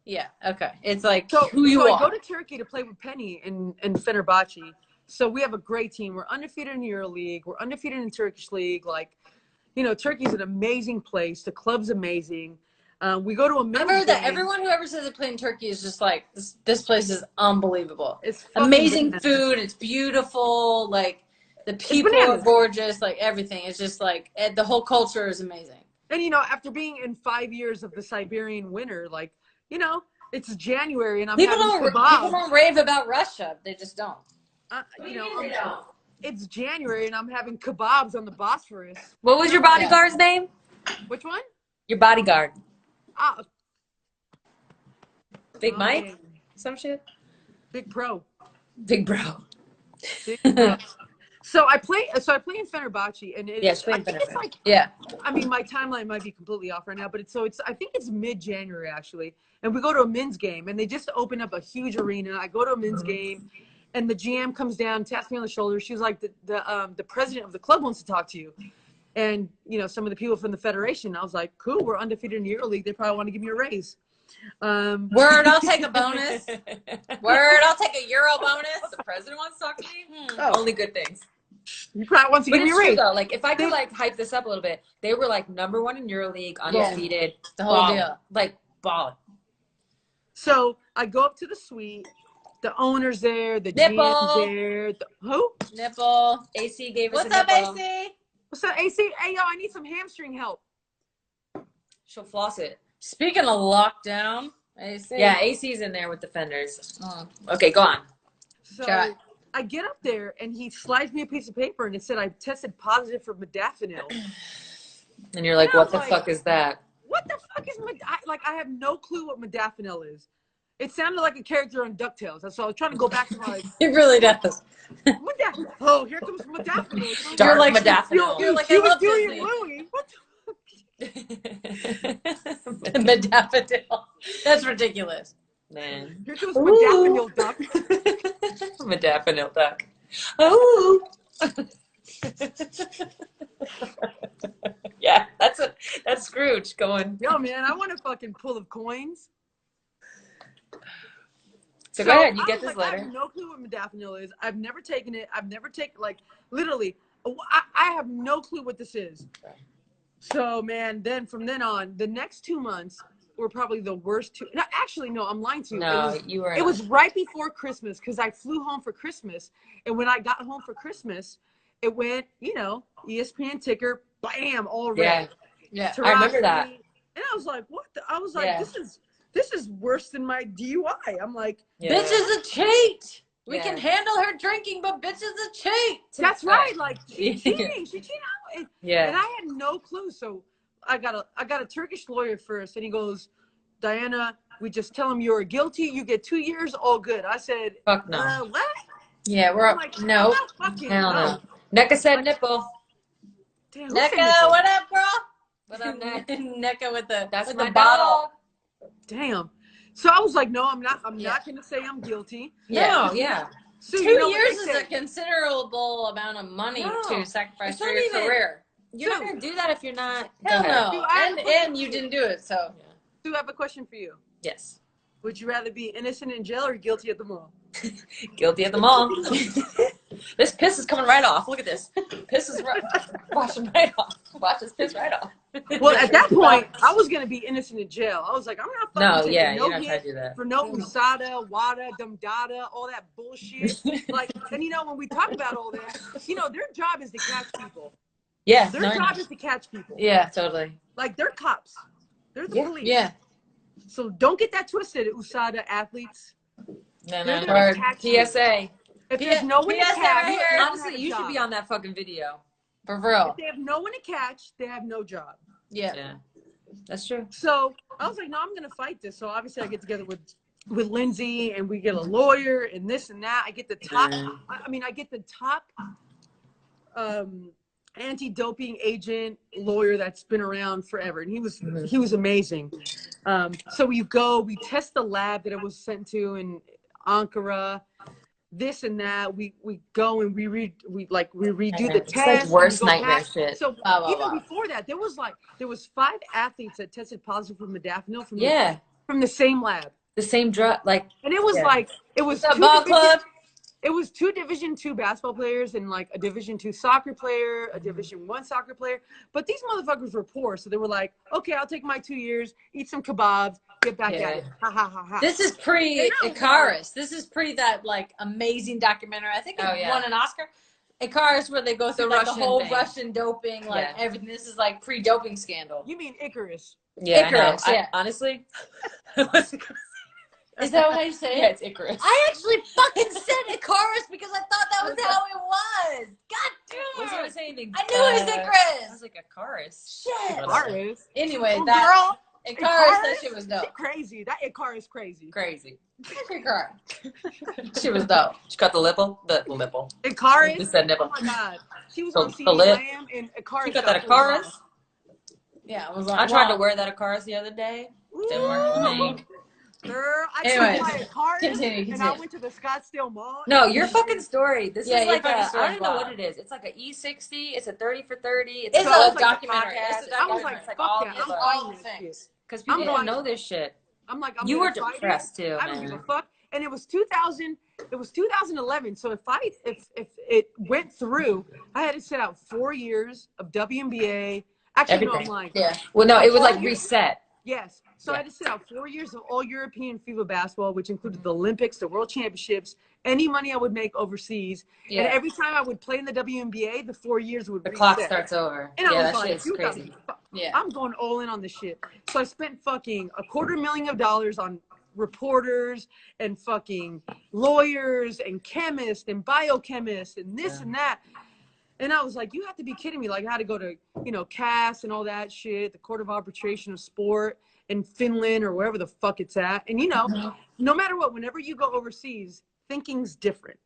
yeah, okay. It's like So, who you so are. I go to Turkey to play with Penny in Fenerbahce. So we have a great team. We're undefeated in EuroLeague. We're undefeated in Turkish League. Like, you know, Turkey's an amazing place. The club's amazing. We go to a men's I've heard that game. everyone who ever says they play in Turkey is just like, this place is unbelievable. It's fucking Amazing bananas. food. It's beautiful. Like, the people are bananas. gorgeous. Like, everything. It's just like, the whole culture is amazing. And, after being in 5 years of the Siberian winter, like, it's January and I'm People having don't kebabs. rave about Russia. They just don't. It's January and I'm having kebabs on the Bosphorus. What was your bodyguard's name? Which one? Your bodyguard. Ah, Big Mike? man. Some shit? Big Pro. Big bro. Big Pro. So I play in Fenerbahce, and Yes, I think it's like, Yeah. I mean, my timeline might be completely off right now, but I think it's mid-January actually, and we go to a men's game, and they just opened up a huge arena. I go to a men's game, and the GM comes down, taps me on the shoulder. She was like, the president of the club wants to talk to you, and some of the people from the federation. I was like, cool, we're undefeated in the EuroLeague. They probably want to give me a raise. Word, I'll take a bonus. Word, I'll take a Euro bonus. The president wants to talk to me? Oh. Only good things. He probably wants to But give me it's a true raise. though. Like if I could hype this up a little bit, they were like #1 in EuroLeague, undefeated, The whole ballin'. deal. Like balling. So I go up to the suite. The owner's there. The Nipple. GM's there. Who? Nipple. AC gave us What's a up, nipple. AC? What's up, AC? Hey, yo, I need some hamstring help. She'll floss it. Speaking of lockdown, AC. Yeah, AC's in there with defenders. Oh. Okay, go on. So Shot. I get up there and he slides me a piece of paper and it said I tested positive for modafinil. And you're like, Yeah, what the like- fuck is that? What the fuck is I have no clue what modafinil is. It sounded like a character on DuckTales. So I was trying to go back to my It really does. modafinil. Oh, here comes modafinil. Dark like- modafinil. You're like, he I was love doing Disney. Louis. What Modafinil. That's ridiculous. Man. Here comes modafinil, duck. Modafinil duck. Oh. Yeah, that's Scrooge going. Yo, man, I want a fucking pull of coins. So go ahead, you I get was this like, I letter. have no clue what modafinil is. I've never taken it. I've never taken, literally, I have no clue what this is. So, man, then from then on, the next 2 months were probably the worst two. No, actually, no, I'm lying to you. No, you were. It was right before Christmas because I flew home for Christmas. And when I got home for Christmas, it went, ESPN ticker, bam, all red. Yeah, Yeah. I remember that. And I was like, what? I was like, Yeah. this is worse than my DUI. I'm like, Yeah. Bitch is a cheat. We Yeah. can handle her drinking, but bitch is a cheat. that's right. Like, she's Yeah. cheating. She cheated. And Yeah. I had no clue. So I got a Turkish lawyer first, and he goes, Diana, we just tell him you're guilty. You get 2 years, all good. I said, Fuck no. what? Yeah, we're I'm up. like, No. I'm fucking Hell no. NECA said nipple. Damn, who said NECA, this? what up, girl? What up, Neck? NECA with the That's with my the bottle. dog. Damn. So I was like, no, I'm not Yeah. not gonna say I'm guilty. No, yeah. So 2 you know what years they is say. a considerable amount of money No. to sacrifice It's for not your even- career. You're not gonna do that if you're not. Go Hell ahead. no. Dude, I have a And you didn't do it, so. Sue, I have a question for you. Yes. Would you rather be innocent in jail or guilty at the mall? Guilty at the mall. This piss is coming right off. Look at this. Piss is washing right off. Watch this piss right off. Well, at that point, I was gonna be innocent in jail. I was like, I'm not fucking No, taking yeah, no you're not trying hit to do that. for no USADA, WADA, Dumdada, all that bullshit. Like, and when we talk about all that, their job is to catch people. Yeah. Their No, job is to catch people. yeah, totally. Like, they're cops. They're the Yeah. police. Yeah. So don't get that twisted, USADA athletes. No, They're no, gonna no. catch you. PSA. If there's no one to PSA catch, right here. they don't have Honestly, a you should job. be on that fucking video. For real. If they have no one to catch, they have no job. Yeah. Yeah. That's true. So I was like, no, I'm gonna fight this. So obviously I get together with Lindsay and we get a lawyer and this and that. I get the top. I get the top anti-doping agent lawyer that's been around forever, and he was amazing. So we test the lab that it was sent to in Ankara. This and that, we go and we redo the It's test. like worst we go nightmare back. shit. So Wow, wow, even wow. before that, there was 5 athletes that tested positive for modafinil Yeah. from the same lab, The same drug, like, and it was Yeah. like it was What's up, two ball divisions- club? It was 2 Division II basketball players and like a Division II soccer player, a Division I soccer player. But these motherfuckers were poor, so they were like, "Okay, I'll take my 2 years, eat some kebabs, get back at it." Ha ha ha ha. This is pre Icarus. This is pre that like amazing documentary. I think it won an Oscar. Icarus, where they go through like the whole Russian doping, like everything. This is like pre-doping scandal. You mean Icarus? Yeah, Icarus. I honestly. Is that what you say? Yeah, it's Icarus. I actually fucking said Icarus because I thought that was how it was. God damn. Was I saying anything? I knew it was Icarus. I was like Icarus. Shit. Icarus. Anyway, Oh, that girl. Icarus, that shit was dope. Crazy. That Icarus crazy. Crazy. Icarus. She was dope. She got the nipple. The nipple. Icarus. Just said nipple. Oh my god. She was The- on the CD lip. Lamb and Icarus. She got that Icarus. Yeah, it was I tried to wear that Icarus the other day. Didn't work for me. Girl, I Anyways, took my Icarus continue. and I went to the Scottsdale Mall. No, your fucking story. This is your like fucking I story's don't even know wild. what it is. It's like a E60. It's a 30 for 30. It's a a like documentary. podcast. It's a I was documentary. like, It's like fuck all that. the I'm above. all buying this things. shit. Because people I'm don't like- know this shit. I'm like, I'm You gonna were fight it. depressed too, I don't give a man. fuck. And it was 2000. It was 2011. So if it went through, I had to sit out 4 years of WNBA. Actually, no, I'm Everything. lying. Yeah. Well, no, it would like 4 years. reset. Yes. So I had to sit out 4 years of all European FIBA basketball, which included the Olympics, the World Championships, any money I would make overseas. Yeah. And every time I would play in the WNBA, the 4 years would The reset. clock starts over. And I Yeah, was that like, shit's you got crazy. me. Yeah. I'm going all in on this shit. So I spent fucking $250,000 on reporters and fucking lawyers and chemists and biochemists and this and that. And I was like, you have to be kidding me. Like, I had to go to, CAS and all that shit, the Court of Arbitration of Sport in Finland or wherever the fuck it's at. And, no matter what, whenever you go overseas, thinking's different.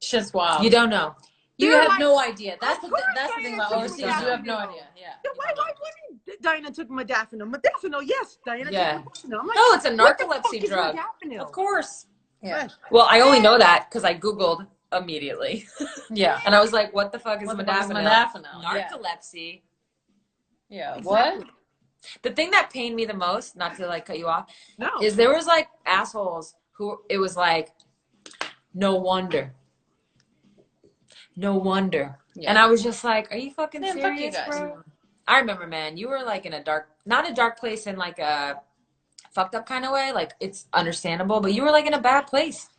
Shit's wild. You don't know. You They're have like, no idea. That's of the course that's the I thing am about taking overseas. You modafinil. have no idea. Yeah. Why wouldn't Diana took modafinil? Modafinil, yes, Diana Yeah. took modafinil. I'm like, No, it's a what the fuck narcolepsy is drug. modafinil? Of course. Yeah. Well, I only know that because I Googled immediately. Yeah. And I was like, what the fuck is What the fuck is modafinil? modafinil? Yeah. Narcolepsy. Yeah. Exactly. What? The thing that pained me the most, not to like cut you off, No. is there was like assholes who it was like, no wonder. No wonder. Yeah. And I was just like, are you fucking Man, fuck you serious, guys. bro? I remember, man, you were like in a dark, not a dark place in like a fucked up kind of way. Like it's understandable, but you were like in a bad place.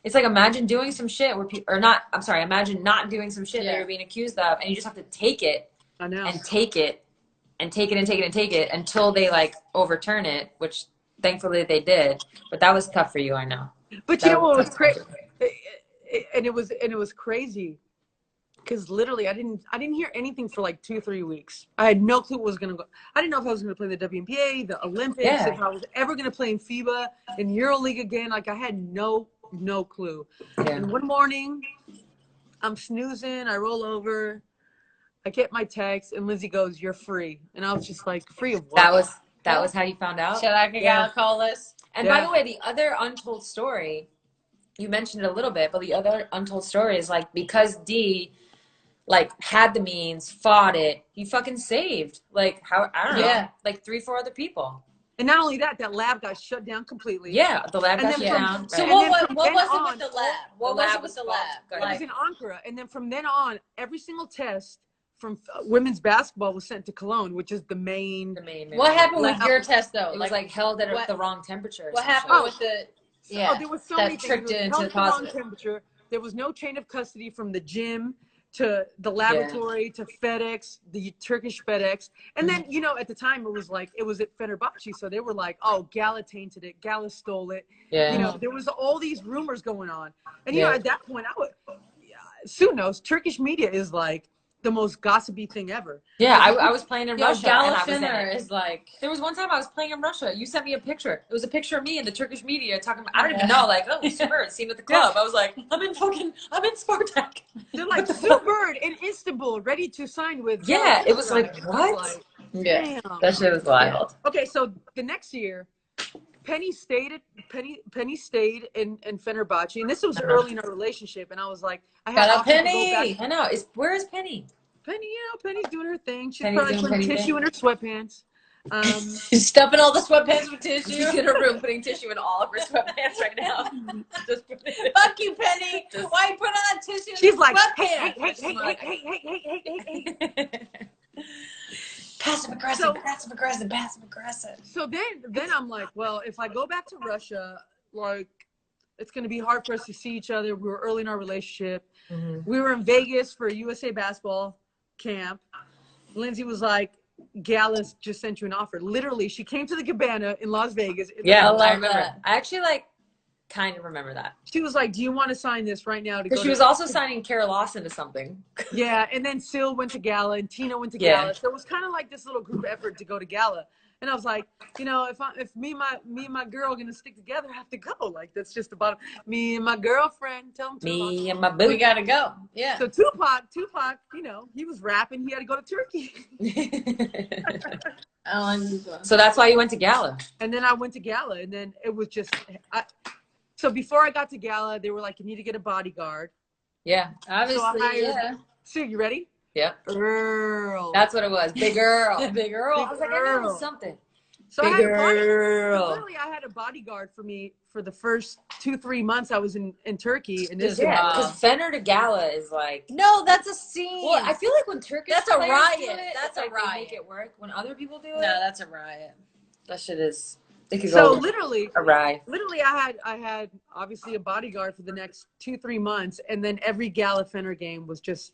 It's like imagine doing some shit where people, or not, I'm sorry, imagine not doing some shit that Yeah. you're being accused of and you just have to take it I know. and take it and take it and take it and take it until they like overturn it, which thankfully they did. But that was tough for you, I know. But you know what was crazy? And it was crazy because literally I didn't hear anything for like 2-3 weeks. I had no clue what was gonna go. I didn't know if I was gonna play the WNBA, the Olympics, Yeah. if I was ever gonna play in FIBA, in EuroLeague again. Like I had no clue. Yeah. And one morning, I'm snoozing. I roll over. I get my text, and Lindsay goes, "You're free," and I was just like, "Free of what?" That was how you found out. Should I Yeah. call this? And by Yeah. the way, the other untold story, you mentioned it a little bit, but the other untold story is like because D like had the means, fought it, he fucking saved like how I don't know, Yeah. like 3-4 other people. And not only that, that lab got shut down completely. Yeah, the lab And got then shut from- down. So right. And then what from was then it on- with the lab? What The was lab it with was the fucked. lab? Go It ahead. was in Ankara, and then from then on, every single test from women's basketball was sent to Cologne, which is the main. The main What happened Lab- with your test though? It was like held at what- the wrong temperature. or what some happened shit. with the? So, Yeah, there was so that many things. tricked It it was into held at the wrong positive. temperature. There was no chain of custody from the gym to the laboratory to FedEx, the Turkish FedEx, and then at the time it was at Fenerbahce, so they were like, "Oh, Gala tainted it, Gala stole it." Yeah. There was all these rumors going on, and Yeah. at that point, Sue knows Turkish media is like the most gossipy thing ever. Yeah, I was playing in Yo, Russia. And Gala I was in Finner it. is like. There was one time I was playing in Russia. You sent me a picture. It was a picture of me in the Turkish media talking about, I don't even know, like, oh, Sue Bird, seen at the club. I was like, I'm in Spartak. They're like Sue Bird in Istanbul, ready to sign with. Yeah, it was like, Galatasaray. what? Like, Yeah. damn. That shit was wild. Okay, so the next year, Penny stayed in Fenerbahce, and this was early in our relationship, and I was like, I had Got a options to go Penny. back- I know. Where is Penny? Penny, Penny's doing her thing. She's Penny's probably doing putting Penny tissue in her sweatpants. Stuffing all the sweatpants with She's tissue. in her room putting tissue in all of her sweatpants right now. Just put it Fuck you, Penny. Why you put on that tissue? She's in like, sweatpants? hey. Passive aggressive, So- passive aggressive, passive aggressive. So then I'm like, well, if I go back to Russia, like, it's going to be hard for us to see each other. We were early in our relationship. Mhm. We were in Vegas for a USA basketball camp. Lindsay was like, Gallus just sent you an offer. Literally, she came to the Cabana in Las Vegas. Yeah, I love I remember. that. I actually like kind of remember that She was like, do you want to sign this right now? because she was also signing Kara Lawson to something. Yeah, and then Sil went to Gala and Tina went to Yeah. Gala. So it was kind of like this little group effort to go to Gala. And I was like, you know, if me and my girl are gonna stick together, I have to go. Like that's just the bottom. Me and my girlfriend. Tell him Tupac. Me and my We boo. gotta go. Yeah. So Tupac, you know, he was rapping. He had to go to Turkey. So that's why you went to Gala. And then I went to Gala, and then it was just. So before I got to Gala, they were like, you need to get a bodyguard. Yeah. Obviously, hired- yeah. Sue, you ready? Yep. Girl. That's what it was. Big girl. Big girl. I was like, I know it was something. So I Big had a body, girl. literally, I had a bodyguard for me for the first 2-3 months I was in Turkey. And this, Yeah, Wow. because Fenner to Gala is like. No, that's a scene. Well, I feel like when Turkish That's a players riot. do it, That's it's a like they riot. make it work. When other people do it, No, that's a riot. that shit is. It could so go literally, awry. I had obviously a bodyguard for the next 2-3 months, and then every Gala Fenner game was just.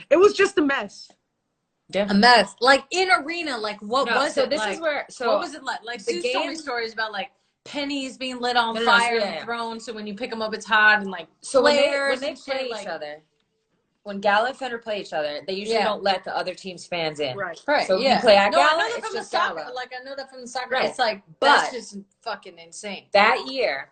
It was just a mess. Yeah. A mess. Like in arena, like what No, was so it this like? is where. So what was it like? Like the Sue told me game- stories about like pennies being lit on No, fire yeah, and yeah. thrown, so when you pick them up, it's hot and like So when flares they and play shit, each like, other, when Gala and Fenner play each other, they usually Yeah. don't let the other team's fans in. Right. Right. So if yeah. you play at no, I Gala, know that it's from the just soccer. Gala. Like I know that from the soccer. Right. It's like But- that's just fucking insane. That year,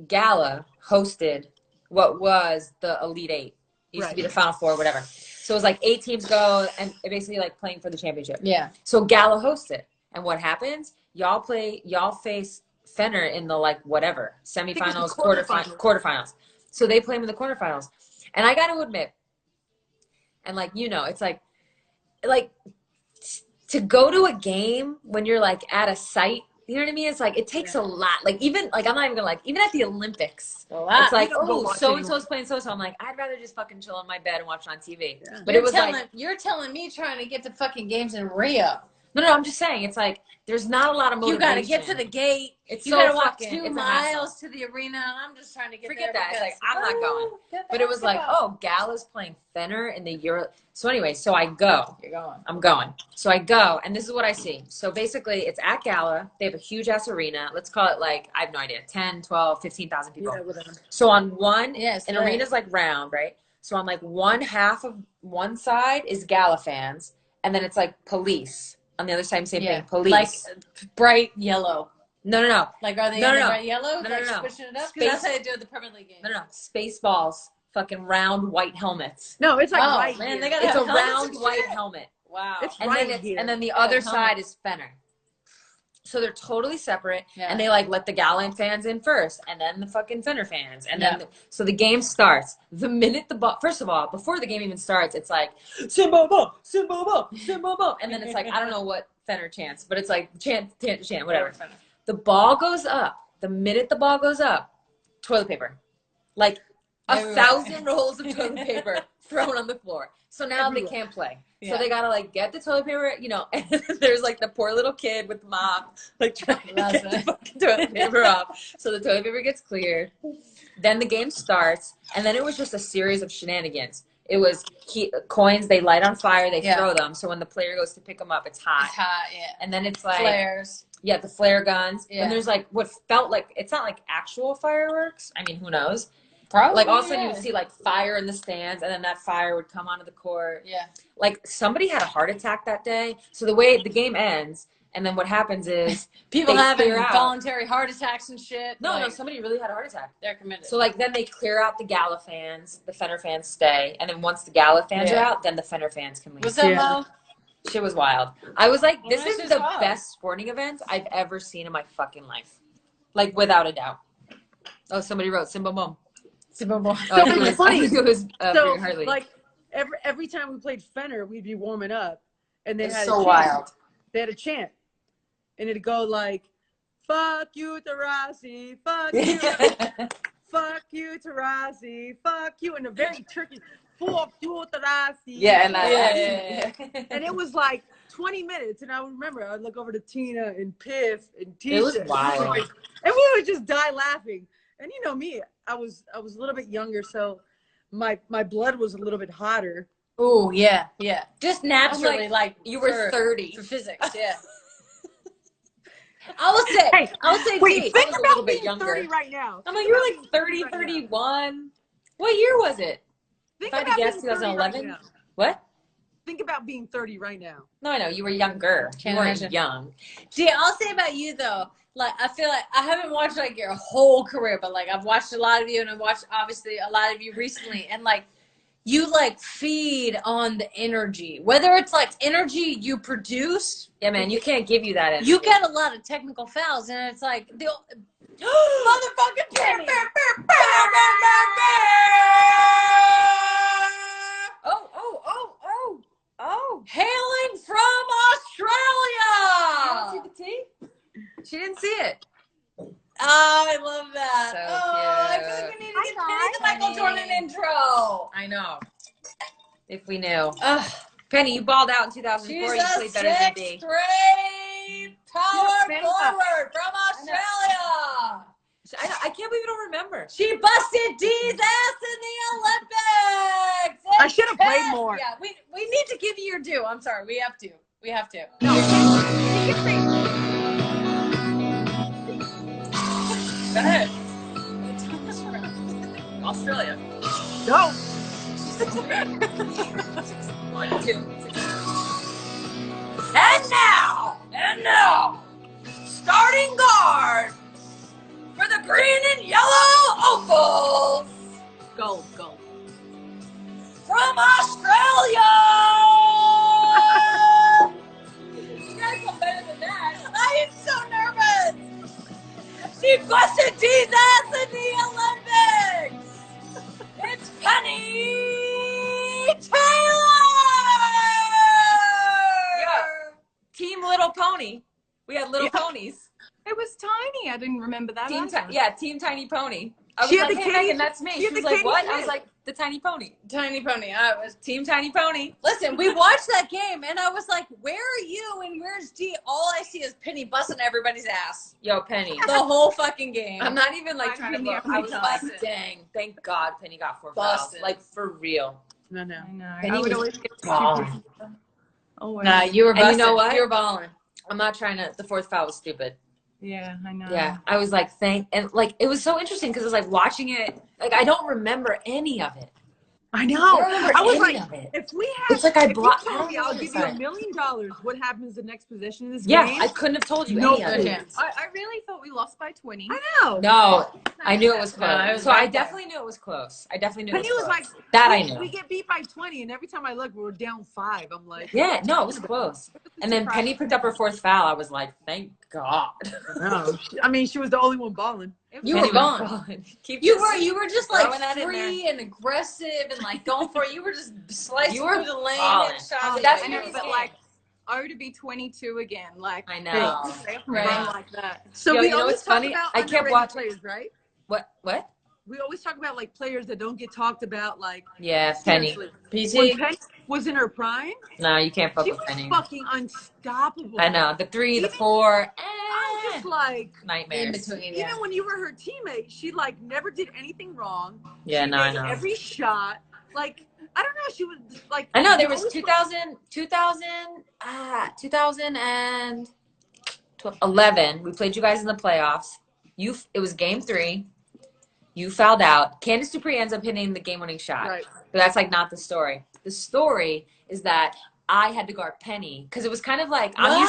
Gala hosted what was the Elite Eight. It used to be the Final Four, whatever. So it was like 8 teams go and basically like playing for the championship. Yeah. So Gala hosted. And what happens? Y'all face Fenner in the like whatever, semifinals, quarterfinals. So they play them in the quarterfinals. And I got to admit, and like, you know, it's like to go to a game when you're like at a site, you know what I mean? It's like, it takes a lot. Like even, like I'm not even gonna like, even at the Olympics, it's like, don't go oh, watch so-and-so's playing so-and-so. I'm like, I'd rather just fucking chill on my bed and watch it on TV. Yeah. But you're it was telling, like, you're telling me trying to get to fucking games in Rio. no, I'm just saying, it's like, there's not a lot of You motivation. got to get to the gate. It's You so got to walk fucking, 2 it's a hassle. miles to the arena. And I'm just trying to get Forget there. that. It's because- like, I'm not going. get the But it was like, basketball. oh, Gala's playing Fenner in the Euro. So anyway, so I go. You're going. I'm going. So I go, and this is what I see. So basically, it's at Gala. They have a huge ass arena. Let's call it like, I have no idea, 10, 12, 15,000 people. Yeah, whatever. So on one, Yes. an arena's like round, right? So on like one half of one side is Gala fans, and then it's like police. On the other side, same thing, police. Like bright yellow. No. Like, are they No, in no, the no. bright yellow? No, Like, no, no. switching it up? Space- Because that's how they do it at the Premier League game. No. Spaceballs, fucking round white helmets. No, it's like Oh, right man, here. they got It's a helmets round and white shit? helmet. Wow. It's And right then here. and then the Yeah, other helmet. side is Fenner. So they're totally separate, Yeah. and they like let the Gala fans in first, and then the fucking Fenner fans, and Yeah. then so the game starts. The minute the ball, first of all, before the game even starts, it's like Simba Bum, Simba Bum, Simba Bum, and then it's like I don't know what Fenner chants, but it's like chant, whatever. The ball goes up. The minute the ball goes up, toilet paper, like Everywhere. 1,000 rolls of toilet paper thrown on the floor. So now Everywhere. they can't play. Yeah. So they gotta like get the toilet paper, you know. And there's like the poor little kid with the mop, like trying to That's get the it. fucking toilet paper up. So the toilet paper gets cleared. Then the game starts, and then it was just a series of shenanigans. It was coins they light on fire, they Yeah. throw them. So when the player goes to pick them up, it's hot. It's hot, yeah. And then it's like Flares. yeah, the flare guns. Yeah. And there's like what felt like it's not like actual fireworks. I mean, who knows? Probably. Like all of a sudden yeah. you would see like fire in the stands, and then that fire would come onto the court. Yeah. Like somebody had a heart attack that day. So the way the game ends, and then what happens is People They having clear out. voluntary heart attacks and shit. no, like, somebody really had a heart attack. they're committed. So like then they clear out the Gala fans, the Fenner fans stay, and then once the Gala fans Yeah. are out, then the Fenner fans can leave. What's up, Yeah. Mo? Shit was wild. I was like, this Well, is that's the just wild. best sporting event I've ever seen in my fucking life. Like without a doubt. Oh, somebody wrote Simba Mom. Oh, I think it was, Funny. I think it was So, Barry Hartley. like, every time we played Fenner, we'd be warming up. and they It's had so a chant. wild. They had a chant, and it'd go like, "Fuck you, Taurasi, fuck you, fuck you, Taurasi, fuck you," in a very Turkish, "Fuck you, Taurasi." Yeah, and Yeah. And it was like 20 minutes, and I remember I'd look over to Tina and Piff and Tisha. It was wild. And we would just die laughing. And you know me, I was a little bit younger, so my blood was a little bit hotter. Oh yeah, yeah. Just I'm naturally, like you were 30. for physics. Yeah. I will say. Hey, I will say. Wait, T, think I was a about little bit being younger. 30 right now. I'm like, Think you were about like being 30, right now. 31. What year was it? Think If I had to about guess, being 30 right 2011? now. What? Think about being 30 right now. No, I know. You were younger. Can't you weren't imagine. young. See, I'll say about you though. Like, I feel like I haven't watched like your whole career, but like I've watched a lot of you, and I've watched obviously a lot of you recently, and like you like feed on the energy. Whether it's like energy you produce, Yeah, man. You can't give you that. you energy. get a lot of technical fouls, and it's like the motherfucking Penny. Oh. Hailing from You Australia. didn't see the tea? She didn't see it. Oh, I love that. So I cute. feel like we need to Hi, get Penny the Michael Penny. Jordan intro. I know. If we knew. Ugh. Penny, you balled out in She's 2004. You a played better than D. straight power Penny. forward from Australia. I can't believe you don't remember. She busted D's ass in the Olympics. I should have played It's- more. Yeah, we need to give you your due. I'm sorry. We have to. We have to. No. Go ahead. Australia. Go. 1, 2. And now, starting guard for the green and yellow Opals Go. from Australia. You guys know better than that. I am so nervous. She busted D's ass in the Olympics. It's Penny Taylor. Yeah. Team Little Pony. We had little ponies. It was tiny. I didn't remember that. Team Tiny Pony. I was She had like, the hey, Katie- Megan, that's me. she She had was the like, Katie what? I Smith. was like, the Tiny Pony. Tiny pony. I was. Team Tiny Pony. Listen, we watched that game, and I was like, "Where are you? And where's D?" All I see is Penny busting everybody's ass Yo, Penny. the whole fucking game. I'm not even like I've trying to been look. there I was many like, times. dang, thank God Penny got 4 fouls. Busted. Like, for real. No. I know. Penny I would was always get balling. Oh, Nah, you were And you busting. know what? You were balling. I'm not trying to. The 4th foul was stupid. yeah, I know. Yeah, I was like, and like it was so interesting because it was like watching it. Like I don't remember any of it. I know. I don't remember I was any like, of it. if we had, It's like I if blocked. you I told don't me know I'll what give to you say. $1 million, what happens the next possession of this Yeah, game? I couldn't have told you No any of it. chance. I really thought we lost by 20. I know. No, I knew it was No, close. it was So I right there. definitely knew it was close. I definitely knew Penny it was was close. like, That we, I knew. we get beat by 20, and every time I look, we're down 5. I'm like, Yeah, no, it was close. And then Penny picked up her 4th foul. I was like, thank God. no. I mean, she was the only one balling. You Penny were was balling. balling. Keep You just- were just like throwing that in free and aggressive and like going for it. You were just slicing You were through the lane balling. and shots. Oh, at that's you. I know, Penny's but game. like, oh, to be 22 again. Like, I know. stay up and Right. run like that. So Yo, we you know always what's talk funny? about I kept underrated watching- players, right? What? We always talk about like players that don't get talked about. Like Yeah, Penny. seriously. PT. When Penny was in her prime, No, you can't fuck she with was Penny. fucking unstoppable. I know. The 3, the Even- 4, I'm just like, In nightmares. between, even when you were her teammate, she like never did anything wrong. Yeah, She no, I made know. every shot. Like, I don't know. She was like, I know there you was always- 2011. We played you guys in the playoffs. It was game 3. You fouled out. Candace Dupree ends up hitting the game-winning shot. Right. But that's like not the story. The story is that I had to guard Penny because it was kind of like I'm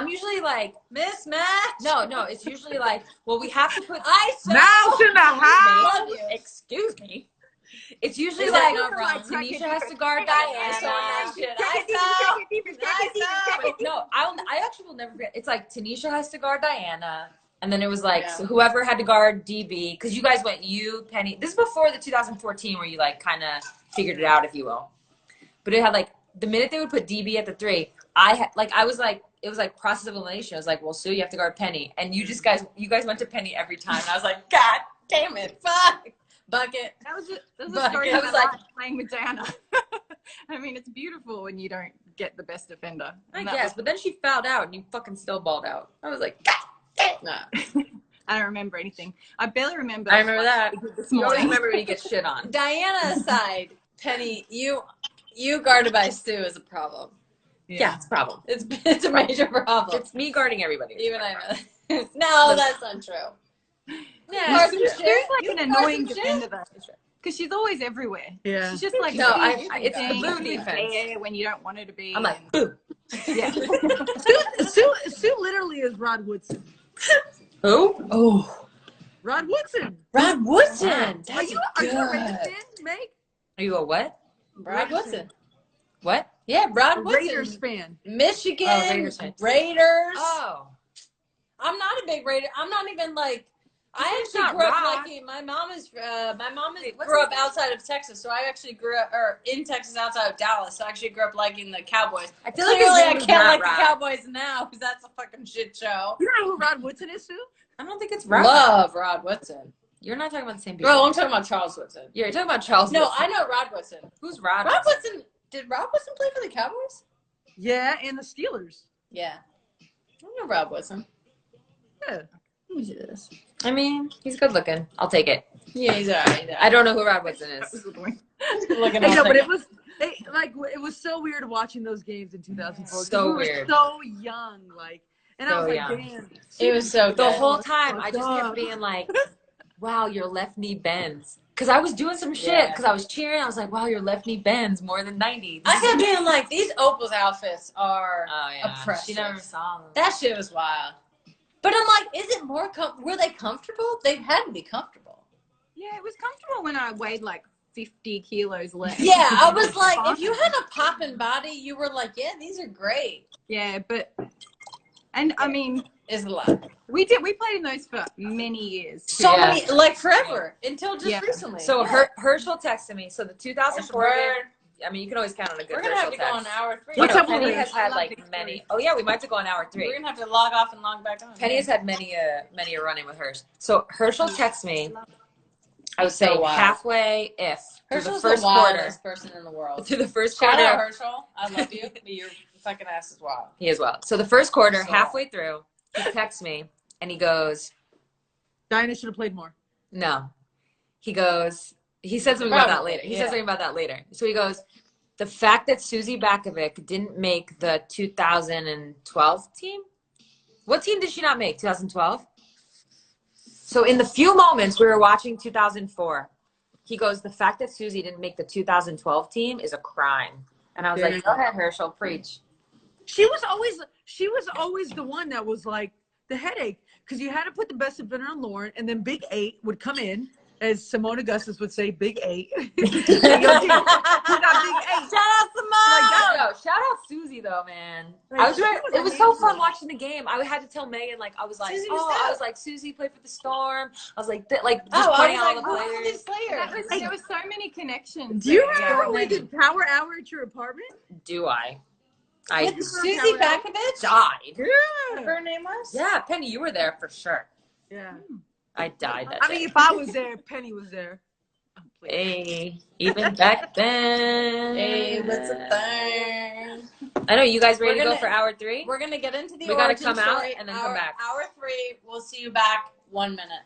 usually like mismatch. no. It's usually like we have to put ISO. Mouse in the house. Love you. Excuse me. It's usually Is like that not wrong? Tanisha has to guard ISO Diana. that shit. ISO. No, I actually will never forget. It's like Tanisha has to guard Diana, and then it was like Yeah. so whoever had to guard DB because you guys went you Penny. This is before the 2014 where you like kind of figured it out, if you will. But it had like the minute they would put DB at the 3, it was like process of elimination. I was like, well, Sue, you have to guard Penny, and you guys went to Penny every time. And I was like, God damn it, fuck, bucket. That was a But story I of was my like- life playing with Diana. I mean, it's beautiful when you don't get the best defender. I And that guess, but then she fouled out, and you fucking still balled out. I was like, God damn. No. I don't remember anything. I barely remember. I remember that. This You always morning. remember when you get shit on. Diana aside, Penny, you guarded by Stu is a problem. Yeah, it's a problem. It's a major problem. It's me guarding everybody. Even I know. No, that's not true. Yeah. She's like You an are annoying some shit. defender though, because she's always everywhere. Yeah. She's just like No, it's the everything, blue she's defense. there when you don't want her to be. I'm like, and- boo. yeah. Sue literally is Rod Woodson. Who? Oh, Rod Woodson. Rod Woodson. Are That's you a good. Raiders fan, Meg? Are you a what? Rod Woodson. What? Yeah, Rod A Woodson. Raiders fan. Michigan. Oh, Raiders fan. Raiders. Oh. I'm not a big Raider. I'm not even like. I It's actually not grew up Rod. lucky. My mom is what's grew his up name? outside of Texas, so I actually grew up in Texas outside of Dallas. So I actually grew up liking the Cowboys. I feel like his Clearly, name I is can't not like Rod. the Cowboys now because that's a fucking shit show. You know who Rod Woodson is, Sue? I don't think it's Rod. Love Rod Woodson. You're not talking about the same people. Bro, I'm talking about Charles Woodson. Yeah, you're talking about Charles. No, Woodson. I know Rod Woodson. Who's Rod? Rod Woodson. Did Rod Woodson play for the Cowboys? Yeah, and the Steelers. Yeah. I know Rod Woodson. Yeah. Let me see this. I mean, he's good looking. I'll take it. Yeah, he's alright. I don't know who Rod Woodson That is. was the point. Looking I know, at but it was so weird watching those games in 2004. 'cause So we were weird. so young, and I So was like, young. damn. It was so The good. whole time, I just God. kept being like, wow, your left knee bends. Because I was doing some shit. Yeah. Because I was cheering. I was like, wow, your left knee bends more than 90. I kept being like, these Opal's outfits are. Oh, yeah. Oppressive. She never saw them. That shit was wild. But I'm like, is it more were they comfortable? They had to be comfortable. Yeah, it was comfortable when I weighed like 50 kilos less. Yeah, I was like, if you had a popping body, you were like, yeah, these are great. Yeah, and I mean, Is a lot. we played in those for many years. So Yeah. many, like forever, until just Yeah. recently. So Yeah. Herschel texted me. So the 2004 Word. game, I mean, you can always count on a good We're gonna have Herschel to go on text. hour 3. What's You know, up with Penny it? has I had love like these many. stories. Oh yeah, we might have to go on hour 3. We're gonna have to log off and log back on. Penny has had many a run in with hers. So Herschel texts me. I would say So wild. halfway if through Herschel's the first the quarter. wildest person in the world. Through the first Shout quarter. out Herschel. I love you. But your fucking ass is wild. He is well. So the first quarter, So- halfway through, he texts me and he goes, Diana should have played more. no. He goes, he said something about that Probably, later. He yeah. said something about that later. So he goes, the fact that Susie Bakovic didn't make the 2012 team? What team did she not make? 2012? So in the few moments we were watching 2004, he goes, the fact that Susie didn't make the 2012 team is a crime. And I was like, go ahead, Herschel, preach. She was always the one that was like the headache, because you had to put the best defender on Lauren, and then Big 8 would come in, as Simone Augustus would say, Big 8. Yo, dude, put that Big 8. Shout out Simone. Yo, shout out Susie though, man. Like, I was she was it was so amazing. fun watching the game. I had to tell Megan, like, I was like, Susie was I dope. was like, Susie played for the Storm. I was like, like just Oh, I pointing was out like, all the who are players. these players? There was so many connections. Do you there. remember when we many. did Power Hour at your apartment? Do I? I With Susie Bakovic? died. Yeah. Her name was? Yeah, Penny, you were there for sure. Yeah. I died that I day. mean, if I was there, Penny was there. Oh, please. Hey, even back then. Hey, what's a thing? I know you guys ready We're to go gonna- for hour 3? We're gonna get into the We gotta origin come out story. and then come back. Hour 3. We'll see you back 1 minute.